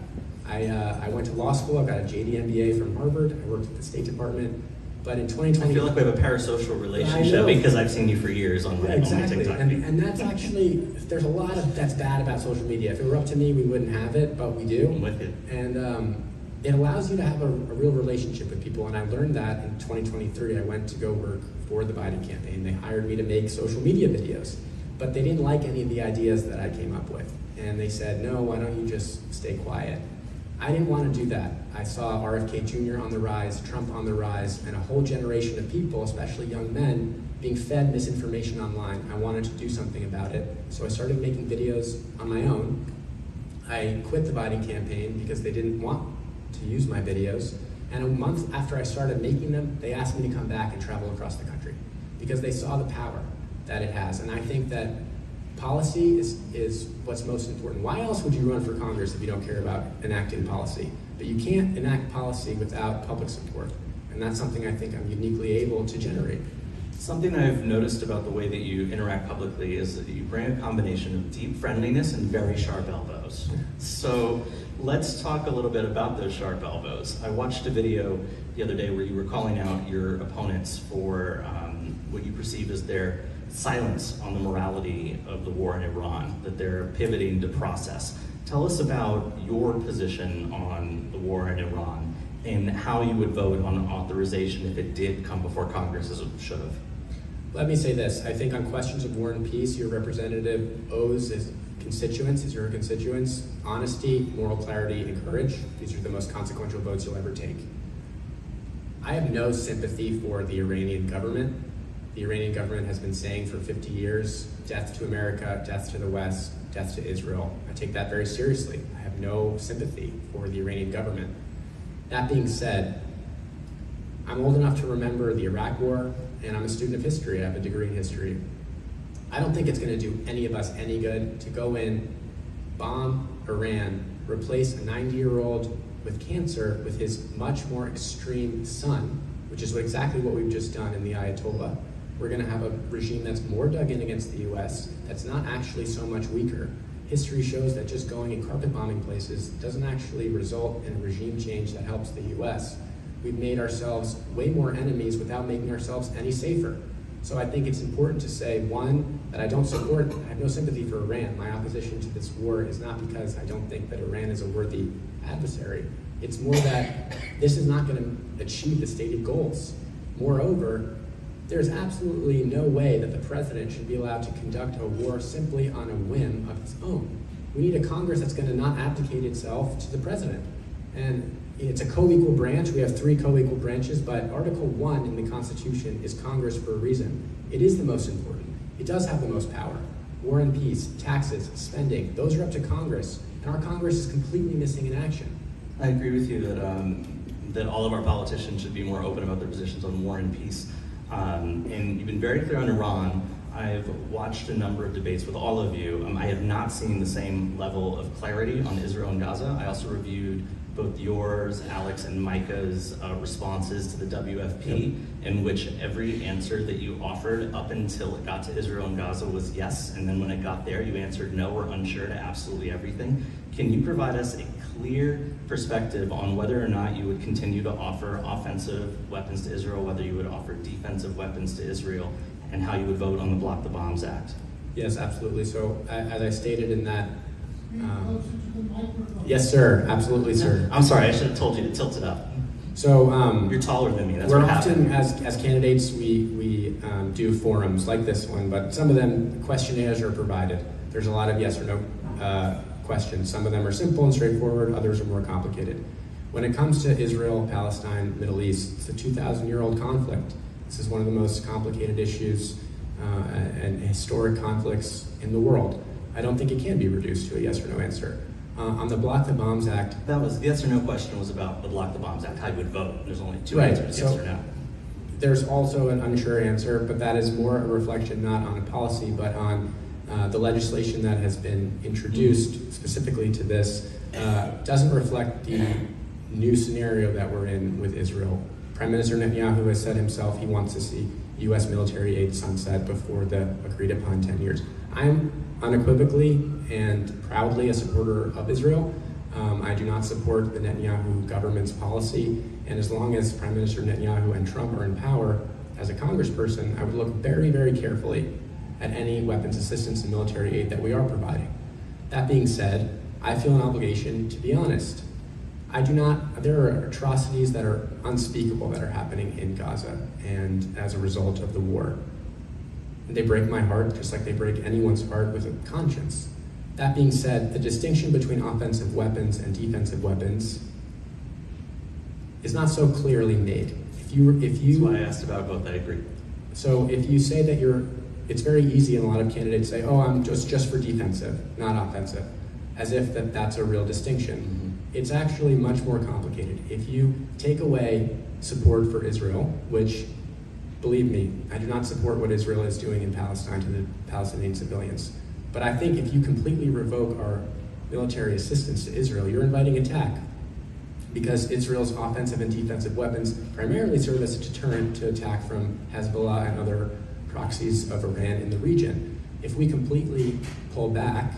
I went to law school, I got a JD MBA from Harvard, I worked at the State Department, but in 2020... I feel like we have a parasocial relationship because I've seen you for years on my TikTok. And that's actually, there's a lot that's bad about social media. If it were up to me, we wouldn't have it, but we do. I'm with you. And it allows you to have a real relationship with people, and I learned that in 2023. I went to go work for the Biden campaign. They hired me to make social media videos, but they didn't like any of the ideas that I came up with. And they said, no, why don't you just stay quiet? I didn't want to do that. I saw RFK Jr. on the rise, Trump on the rise, and a whole generation of people, especially young men, being fed misinformation online. I wanted to do something about it, so I started making videos on my own. I quit the Biden campaign because they didn't want to use my videos, and a month after I started making them, they asked me to come back and travel across the country because they saw the power that it has. And I think that policy is what's most important. Why else would you run for Congress if you don't care about enacting policy? But you can't enact policy without public support. And that's something I think I'm uniquely able to generate. Something I've noticed about the way that you interact publicly is that you bring a combination of deep friendliness and very sharp elbows. So let's talk a little bit about those sharp elbows. I watched a video the other day where you were calling out your opponents for what you perceive as their silence on the morality of the war in Iran, that they're pivoting to process. Tell us about your position on the war in Iran and how you would vote on authorization if it did come before Congress as it should have. Let me say this. I think on questions of war and peace, your representative owes his constituents, his or her constituents, honesty, moral clarity, and courage. These are the most consequential votes you'll ever take. I have no sympathy for the Iranian government. The Iranian government has been saying for 50 years, death to America, death to the West, death to Israel. I take that very seriously. I have no sympathy for the Iranian government. That being said, I'm old enough to remember the Iraq War, and I'm a student of history. I have a degree in history. I don't think it's going to do any of us any good to go in, bomb Iran, replace a 90-year-old with cancer with his much more extreme son, which is exactly what we've just done in the Ayatollah. We're going to have a regime that's more dug in against the US, that's not actually so much weaker. History shows that just going and carpet bombing places doesn't actually result in a regime change that helps the US. we've made ourselves way more enemies without making ourselves any safer. So I think it's important to say, one, that I don't support, I have no sympathy for Iran. My opposition to this war is not because I don't think that Iran is a worthy adversary. It's more that this is not going to achieve the stated goals. Moreover, there's absolutely no way that the president should be allowed to conduct a war simply on a whim of his own. We need a Congress that's going to not abdicate itself to the president. And it's a co-equal branch. We have 3 co-equal branches, but Article 1 in the Constitution is Congress for a reason. It is the most important. It does have the most power. War and peace, taxes, spending, those are up to Congress, and our Congress is completely missing in action. I agree with you that all of our politicians should be more open about their positions on war and peace. And you've been very clear on Iran. I've watched a number of debates with all of you. I have not seen the same level of clarity on Israel and Gaza. I also reviewed both yours, Alex, and Micah's responses to the WFP, in which every answer that you offered up until it got to Israel and Gaza was yes, and then when it got there, you answered no or unsure to absolutely everything. Can you provide us a clear perspective on whether or not you would continue to offer offensive weapons to Israel, whether you would offer defensive weapons to Israel, and how you would vote on the Block the Bombs Act? Yes, absolutely. So as I stated in that, yes, sir, absolutely, sir. I'm sorry, I should have told you to tilt it up. So you're taller than me. That's we're what often, happened. as candidates, we do forums like this one, but some of them questionnaires are provided. There's a lot of yes or no questions. Some of them are simple and straightforward. Others are more complicated. When it comes to Israel, Palestine, Middle East, it's a 2,000-year-old conflict. This is one of the most complicated issues and historic conflicts in the world. I don't think it can be reduced to a yes or no answer. On the Block the Bombs Act, That was the yes or no question was about the Block the Bombs Act, how you would vote. There's only 2 Right, answers, yes so- or no. there's also an unsure answer, but that is more a reflection not on a policy, but on the legislation that has been introduced specifically to this doesn't reflect the new scenario that we're in with Israel. Prime Minister Netanyahu has said himself he wants to see U.S. military aid sunset before the agreed upon 10 years. I'm unequivocally and proudly a supporter of Israel. I do not support the Netanyahu government's policy, and as long as Prime Minister Netanyahu and Trump are in power, as a congressperson, I would look very, very carefully at any weapons assistance and military aid that we are providing. That being said, I feel an obligation to be honest. There are atrocities that are unspeakable that are happening in Gaza and as a result of the war. They break my heart just like they break anyone's heart with a conscience. That being said, the distinction between offensive weapons and defensive weapons is not so clearly made. That's why I asked about both, I agree. So if you say that it's very easy, and a lot of candidates say, oh, I'm just for defensive, not offensive, as if that's a real distinction. Mm-hmm. It's actually much more complicated. If you take away support for Israel, which, believe me, I do not support what Israel is doing in Palestine to the Palestinian civilians. But I think if you completely revoke our military assistance to Israel, you're inviting attack. Because Israel's offensive and defensive weapons primarily serve as a deterrent to attack from Hezbollah and other proxies of Iran in the region. If we completely pull back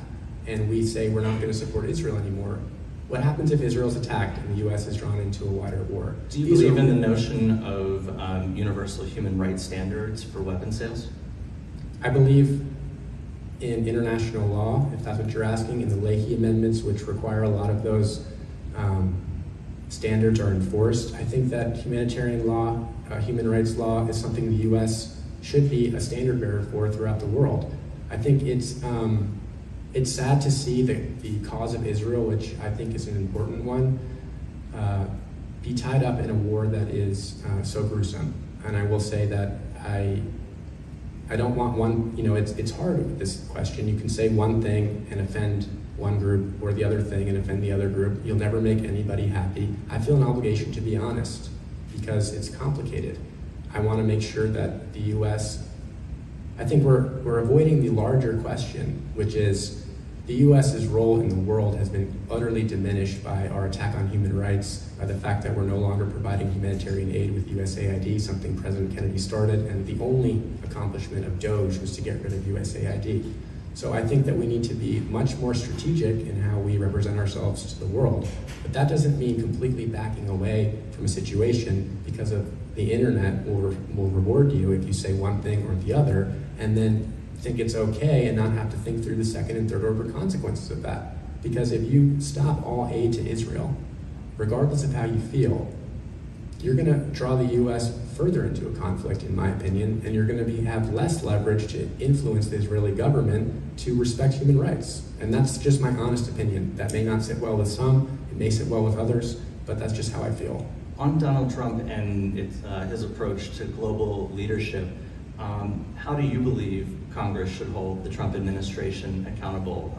and we say we're not going to support Israel anymore, what happens if Israel's attacked and the U.S. is drawn into a wider war? Do you believe in the notion of universal human rights standards for weapon sales? I believe in international law, if that's what you're asking, in the Leahy amendments, which require a lot of those standards are enforced. I think that humanitarian law, human rights law, is something the U.S. should be a standard bearer for throughout the world. I think it's sad to see the cause of Israel, which I think is an important one, be tied up in a war that is so gruesome. And I will say that I don't want one, it's hard with this question. You can say one thing and offend one group or the other thing and offend the other group. You'll never make anybody happy. I feel an obligation to be honest because it's complicated. I want to make sure that the U.S., I think we're avoiding the larger question, which is the U.S.'s role in the world has been utterly diminished by our attack on human rights, by the fact that we're no longer providing humanitarian aid with USAID, something President Kennedy started, and the only accomplishment of DOGE was to get rid of USAID. So I think that we need to be much more strategic in how we represent ourselves to the world. But that doesn't mean completely backing away from a situation, because of the internet will reward you if you say one thing or the other, and then think it's okay and not have to think through the second and third order consequences of that. Because if you stop all aid to Israel, regardless of how you feel, you're going to draw the U.S. further into a conflict, in my opinion, and you're going to have less leverage to influence the Israeli government to respect human rights. And that's just my honest opinion. That may not sit well with some, it may sit well with others, but that's just how I feel. On Donald Trump and his approach to global leadership, how do you believe Congress should hold the Trump administration accountable?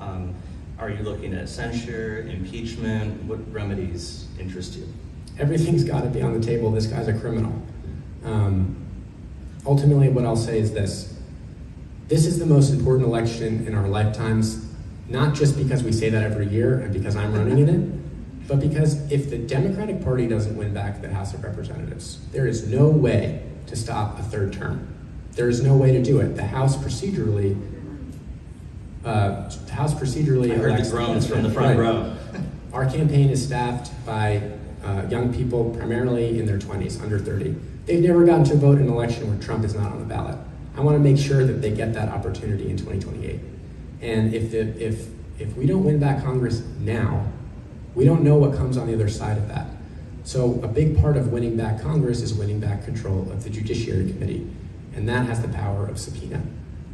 Are you looking at censure, impeachment? What remedies interest you? Everything's got to be on the table. This guy's a criminal. Ultimately, what I'll say is this. This is the most important election in our lifetimes, not just because we say that every year and because I'm running in it, but because if the Democratic Party doesn't win back the House of Representatives, there is no way to stop a third term. There is no way to do it. The House procedurally I heard the groans from the front row. Our campaign is staffed by young people, primarily in their 20s, under 30. They've never gotten to vote in an election where Trump is not on the ballot. I want to make sure that they get that opportunity in 2028. And if we don't win back Congress now, we don't know what comes on the other side of that. So a big part of winning back Congress is winning back control of the Judiciary Committee, and that has the power of subpoena.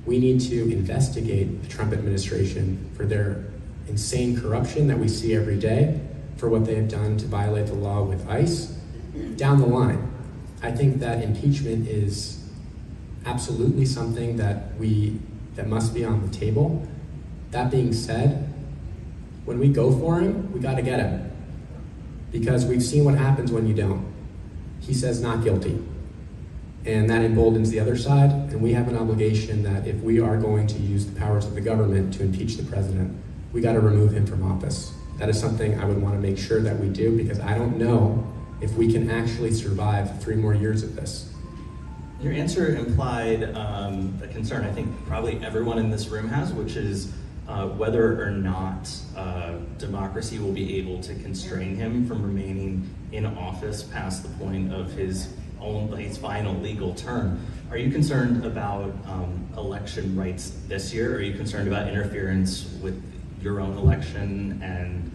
We need to investigate the Trump administration for their insane corruption that we see every day, for what they have done to violate the law with ICE. Down the line, I think that impeachment is absolutely something that must be on the table. That being said, when we go for him, we got to get him, because we've seen what happens when you don't. He says not guilty, and that emboldens the other side, and we have an obligation that if we are going to use the powers of the government to impeach the president, we got to remove him from office. That is something I would want to make sure that we do, because I don't know if we can actually survive 3 more years of this. Your answer implied a concern I think probably everyone in this room has, which is whether or not democracy will be able to constrain him from remaining in office past the point of his final legal term. Are you concerned about election rights this year? Are you concerned about interference with your own election and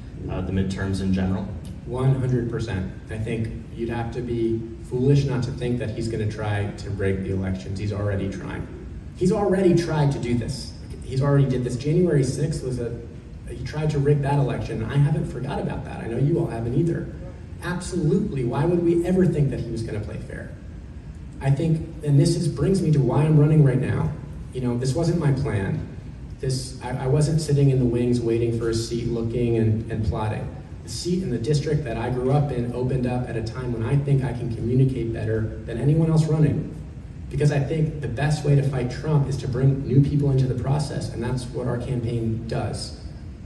the midterms in general? 100%. I think you'd have to be foolish not to think that he's going to try to rig the elections. He's already trying. He's already tried to do this. He's already did this. January 6th he tried to rig that election. I haven't forgot about that. I know you all haven't either. Absolutely. Why would we ever think that he was going to play fair? I think, and this brings me to why I'm running right now. You know, this wasn't my plan. I wasn't sitting in the wings waiting for a seat, looking and plotting. The seat in the district that I grew up in opened up at a time when I think I can communicate better than anyone else running. Because I think the best way to fight Trump is to bring new people into the process, and that's what our campaign does.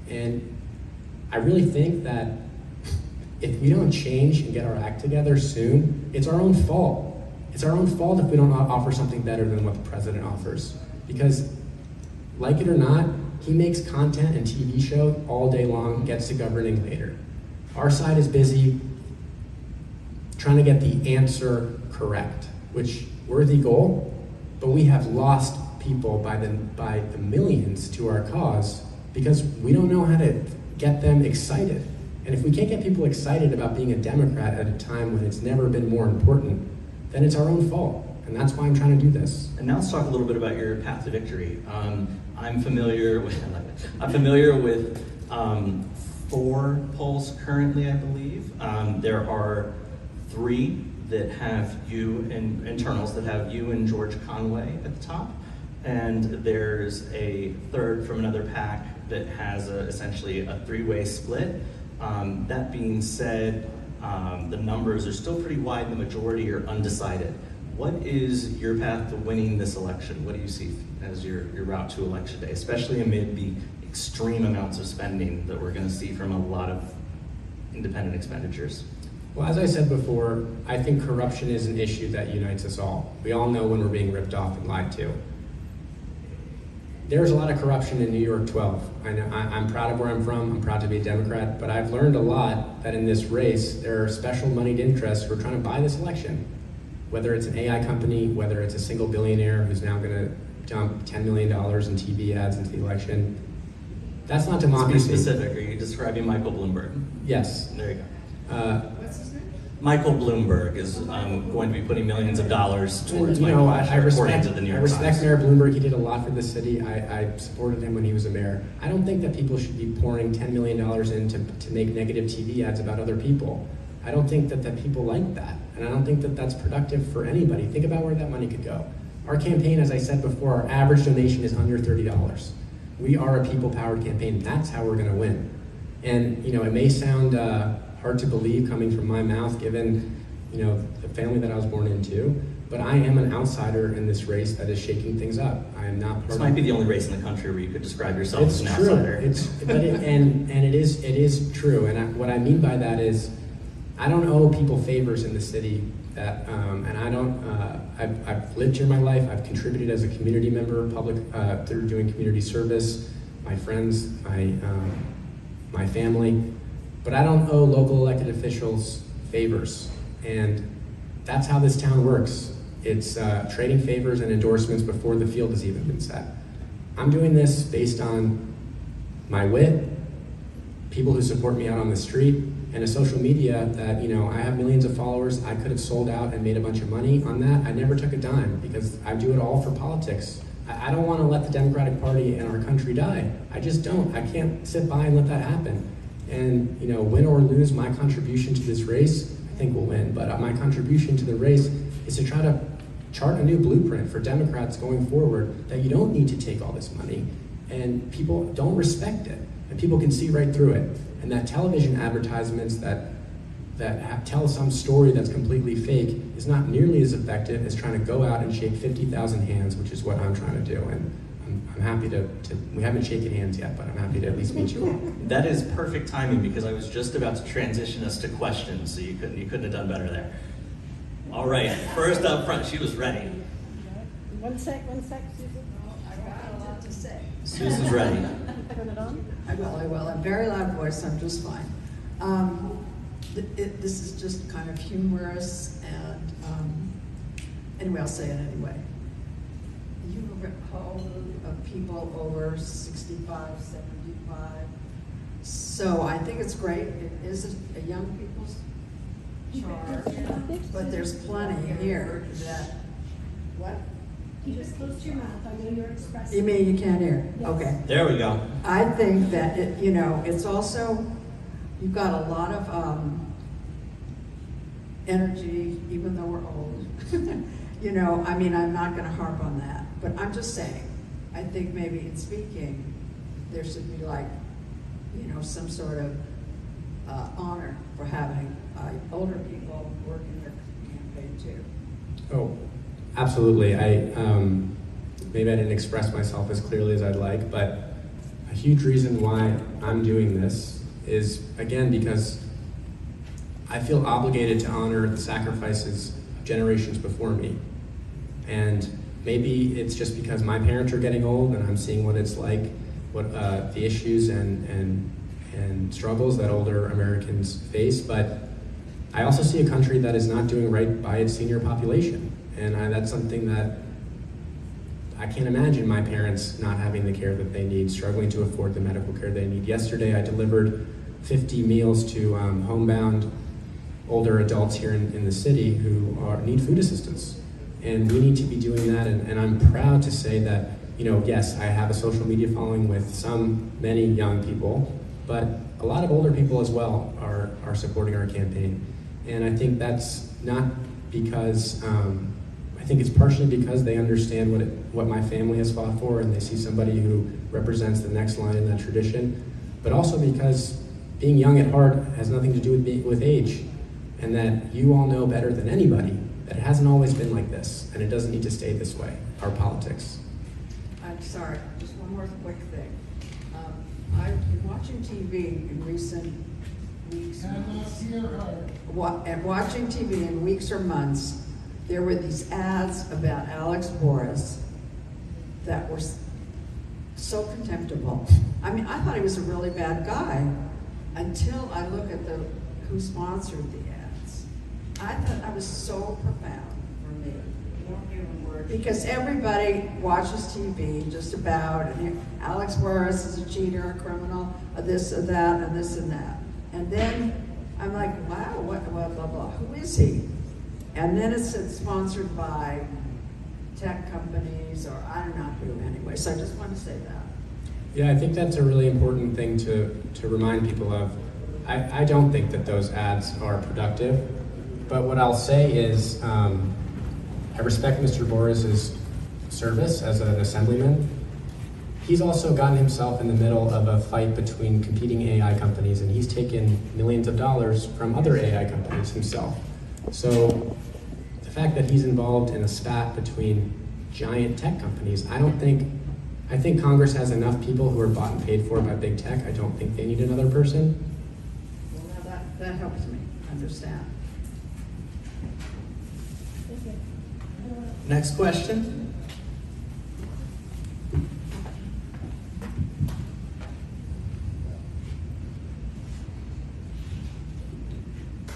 And I really think that if we don't change and get our act together soon, it's our own fault. It's our own fault if we don't offer something better than what the president offers. Because, like it or not, he makes content and TV show all day long, gets to governing later. Our side is busy trying to get the answer correct, which, worthy goal, but we have lost people by the millions to our cause because we don't know how to get them excited. And if we can't get people excited about being a Democrat at a time when it's never been more important, then it's our own fault. And that's why I'm trying to do this. And now let's talk a little bit about your path to victory. I'm familiar with 4 polls currently, I believe. There are 3 that have you in internals that have you and George Conway at the top, and there's a 3rd from another PAC that has essentially a 3-way split. That being said, the numbers are still pretty wide. The majority are undecided. What is your path to winning this election? What do you see as your route to election day, especially amid the extreme amounts of spending that we're going to see from a lot of independent expenditures? Well, as I said before, I think corruption is an issue that unites us all. We all know when we're being ripped off and lied to. there's a lot of corruption in New York 12. I'm proud of where I'm from. I'm proud to be a Democrat, but I've learned a lot that in this race, there are special moneyed interests who are trying to buy this election. Whether it's an AI company, whether it's a single billionaire who's now going to dump $10 million in TV ads into the election. That's not democracy. Let's be specific. Are you describing Michael Bloomberg? Yes. There you go. What's his name? Michael Bloomberg is going to be putting millions of dollars towards Michael Asher, according to the New York Times. I respect Mayor Bloomberg. He did a lot for the city. I supported him when he was a mayor. I don't think that people should be pouring $10 million in to make negative TV ads about other people. I don't think that people like that. And I don't think that that's productive for anybody. Think about where that money could go. Our campaign, as I said before, our average donation is under $30. We are a people-powered campaign. That's how we're going to win. And it may sound hard to believe coming from my mouth, given the family that I was born into. But I am an outsider in this race that is shaking things up. I am not. This might be the only race in the country where you could describe yourself as an outsider. It is true. And what I mean by that is, I don't owe people favors in the city. That and I don't. I've lived here my life. I've contributed as a community member, through doing community service. My friends, my family. But I don't owe local elected officials favors, and that's how this town works. It's trading favors and endorsements before the field has even been set. I'm doing this based on my wit, people who support me out on the street, and a social media that, I have millions of followers. I could have sold out and made a bunch of money on that. I never took a dime because I do it all for politics. I don't want to let the Democratic Party and our country die. I just don't. I can't sit by and let that happen. And, win or lose, my contribution to this race, I think we'll win, but my contribution to the race is to try to chart a new blueprint for Democrats going forward, that you don't need to take all this money, and people don't respect it, and people can see right through it. And that television advertisements that tell some story that's completely fake is not nearly as effective as trying to go out and shake 50,000 hands, which is what I'm trying to do. And I'm happy to we haven't shaken hands yet, but I'm happy to at least meet you all. That is perfect timing, because I was just about to transition us to questions, so you couldn't have done better there. All right, first up front, she was ready. One sec, Susan. I got a lot to say. Susan's ready. Turn it on. I will. I'm very loud voice, I'm just fine. This is just kind of humorous, and anyway, I'll say it anyway. You hold of people over 65, 75. So I think it's great. It is a young people's charge, but there's plenty here that, what? You just closed your mouth. I know you're expressing. You mean you can't hear? Yes. Okay. There we go. I think that, it's also, you've got a lot of energy, even though we're old. I'm not going to harp on that. But I'm just saying, I think maybe in speaking, there should be some sort of honor for having older people work in their campaign too. Oh, absolutely. Maybe I didn't express myself as clearly as I'd like, but a huge reason why I'm doing this is, again, because I feel obligated to honor the sacrifices of generations before me. And maybe it's just because my parents are getting old and I'm seeing what it's like, what the issues and struggles that older Americans face, but I also see a country that is not doing right by its senior population. And that's something that I can't imagine my parents not having the care that they need, struggling to afford the medical care they need. Yesterday I delivered 50 meals to homebound older adults here in the city who need food assistance. And we need to be doing that, and I'm proud to say that, yes, I have a social media following with many young people, but a lot of older people as well are supporting our campaign. And I think that's not because, I think it's partially because they understand what my family has fought for, and they see somebody who represents the next line in that tradition, but also because being young at heart has nothing to do with age, and that you all know better than anybody that it hasn't always been like this, and it doesn't need to stay this way, our politics. I'm sorry, just one more quick thing. I've been watching TV in recent weeks. Watching TV in weeks or months, there were these ads about Alex Boris that were so contemptible. I mean, I thought he was a really bad guy until I look at who sponsored the ads. I thought that was so profound for me. Because everybody watches TV just about, and Alex Juarez is a cheater, a criminal, a this, a that, and this and that. And then I'm like, wow, what, blah, blah, blah, who is he? And then it said sponsored by tech companies, or I don't know who anyway, so I just want to say that. Yeah, I think that's a really important thing to remind people of. I don't think that those ads are productive, but what I'll say is I respect Mr. Boris's service as an assemblyman. He's also gotten himself in the middle of a fight between competing AI companies, and he's taken millions of dollars from other AI companies himself. So the fact that he's involved in a spat between giant tech companies, I think Congress has enough people who are bought and paid for by big tech. I don't think they need another person. Well, now that helps me understand. Next question.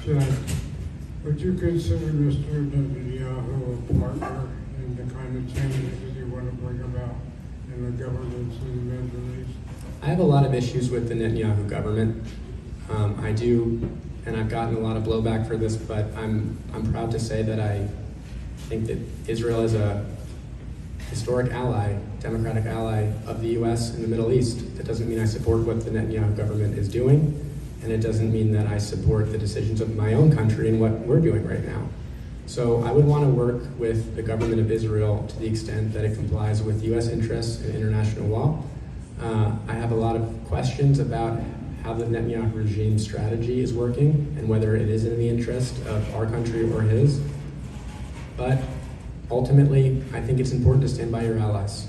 Jack, would you consider Mr. Netanyahu a partner in the kind of changes that you want to bring about in the governance in the Middle East? I have a lot of issues with the Netanyahu government. I do, and I've gotten a lot of blowback for this, but I'm proud to say that I think that Israel is a historic ally, democratic ally of the U.S. in the Middle East. That doesn't mean I support what the Netanyahu government is doing, and it doesn't mean that I support the decisions of my own country and what we're doing right now. So I would want to work with the government of Israel to the extent that it complies with U.S. interests and international law. I have a lot of questions about how the Netanyahu regime strategy is working and whether it is in the interest of our country or his. But ultimately, I think it's important to stand by your allies.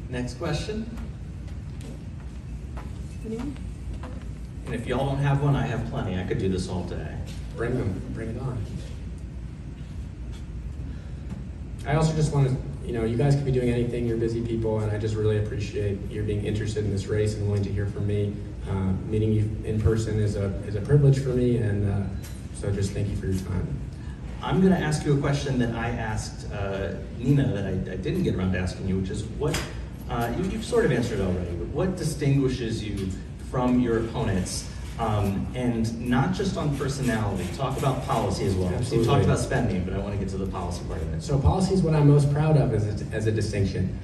Next question. Anyone? And if y'all don't have one, I have plenty. I could do this all day. Bring them, bring it on. I also just want to, you guys could be doing anything, you're busy people, and I just really appreciate your being interested in this race and willing to hear from me. Meeting you in person is a privilege for me, and so just thank you for your time. I'm going to ask you a question that I asked Nina that I didn't get around to asking you, which is what, you've sort of answered already, but what distinguishes you from your opponents? And not just on personality, talk about policy as well. Absolutely. You talked about spending, but I want to get to the policy part of it. So policy is what I'm most proud of as a distinction.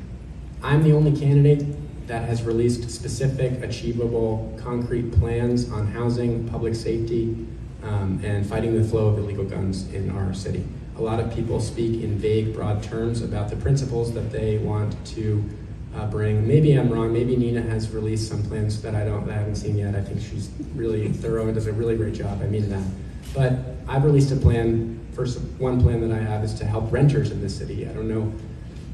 I'm the only candidate that has released specific, achievable, concrete plans on housing, public safety, and fighting the flow of illegal guns in our city. A lot of people speak in vague, broad terms about the principles that they want to bring. Maybe I'm wrong. Maybe Nina has released some plans that I haven't seen yet. I think she's really thorough and does a really great job. I mean that. But I've released a plan. One plan that I have is to help renters in this city. I don't know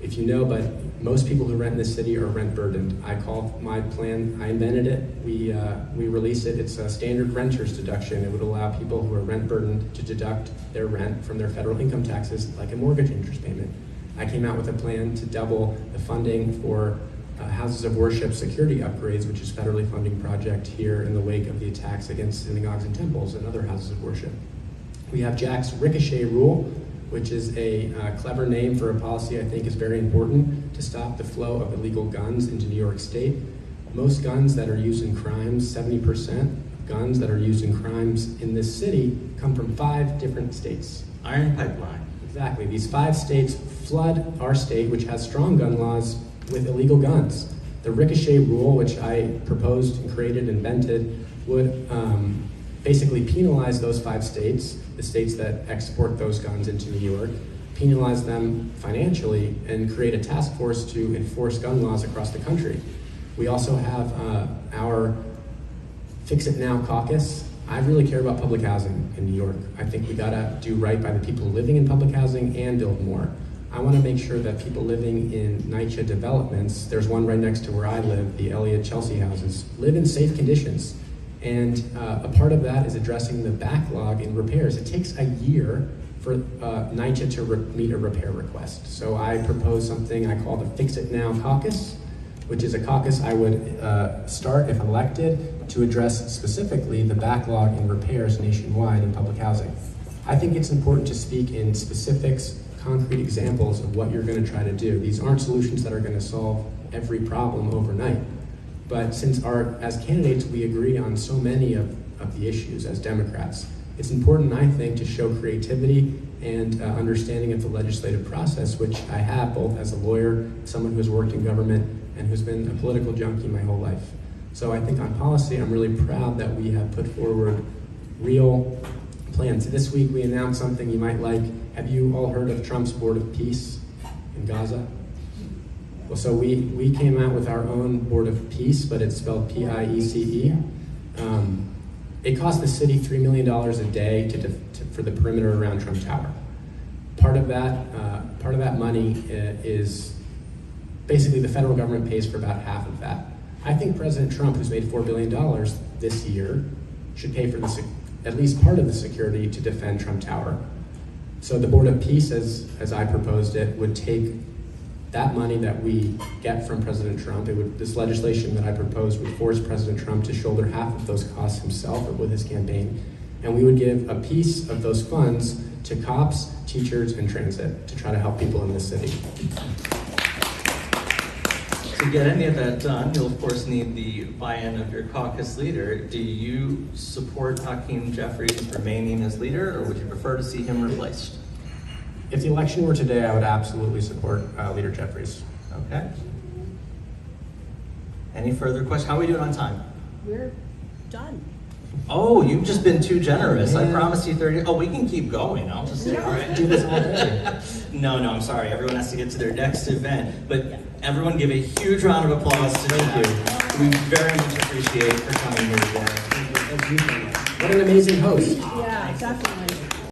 if you know, but most people who rent in this city are rent burdened. I call my plan, I invented it, we released it. It's a standard renter's deduction. It would allow people who are rent burdened to deduct their rent from their federal income taxes like a mortgage interest payment. I came out with a plan to double the funding for houses of worship security upgrades, which is a federally funding project here in the wake of the attacks against synagogues and temples and other houses of worship. We have Jack's ricochet rule, which is a clever name for a policy I think is very important to stop the flow of illegal guns into New York State. Most guns that are used in crimes, 70% of guns that are used in crimes in this city come from 5 different states. Iron pipeline. Exactly. These 5 states flood our state, which has strong gun laws, with illegal guns. The ricochet rule, which I proposed and created, invented, would basically penalize those 5 states, the states that export those guns into New York, penalize them financially, and create a task force to enforce gun laws across the country. We also have our Fix It Now caucus. I really care about public housing in New York. I think we gotta do right by the people living in public housing and build more. I want to make sure that people living in NYCHA developments, there's one right next to where I live, the Elliott Chelsea houses, live in safe conditions. And a part of that is addressing the backlog in repairs. It takes a year for NYCHA to meet a repair request. So I proposed something I call the Fix It Now Caucus, which is a caucus I would start if elected to address specifically the backlog in repairs nationwide in public housing. I think it's important to speak in specifics, concrete examples of what you're going to try to do. These aren't solutions that are going to solve every problem overnight. But since as candidates we agree on so many of the issues as Democrats, it's important, I think, to show creativity and understanding of the legislative process, which I have both as a lawyer, someone who has worked in government, and who's been a political junkie my whole life. So I think on policy, I'm really proud that we have put forward real plans. This week we announced something you might like. Have you all heard of Trump's Board of Peace in Gaza? Well, so we came out with our own Board of Peace, but it's spelled P-I-E-C-E. It costs the city $3 million a day for the perimeter around Trump Tower. Part of that money is basically the federal government pays for about half of that. I think President Trump, who's made $4 billion this year, should pay for at least part of the security to defend Trump Tower. So the Board of Peace, as I proposed it, would take that money that we get from President Trump. This legislation that I proposed would force President Trump to shoulder half of those costs himself or with his campaign. And we would give a piece of those funds to cops, teachers, and transit to try to help people in the city. To get any of that done, you'll of course need the buy-in of your caucus leader. Do you support Hakeem Jeffries remaining as leader, or would you prefer to see him replaced? If the election were today, I would absolutely support Leader Jeffries. Okay. Any further questions? How are we doing on time? We're done. Oh, you've just been too generous. I promised you 30. Oh, we can keep going. I'll just say, all right. Do this all day. No, I'm sorry. Everyone has to get to their next event. But everyone give a huge round of applause to Thank you. We very much appreciate for coming here today. Thank you so much. What an amazing host. Yeah, definitely.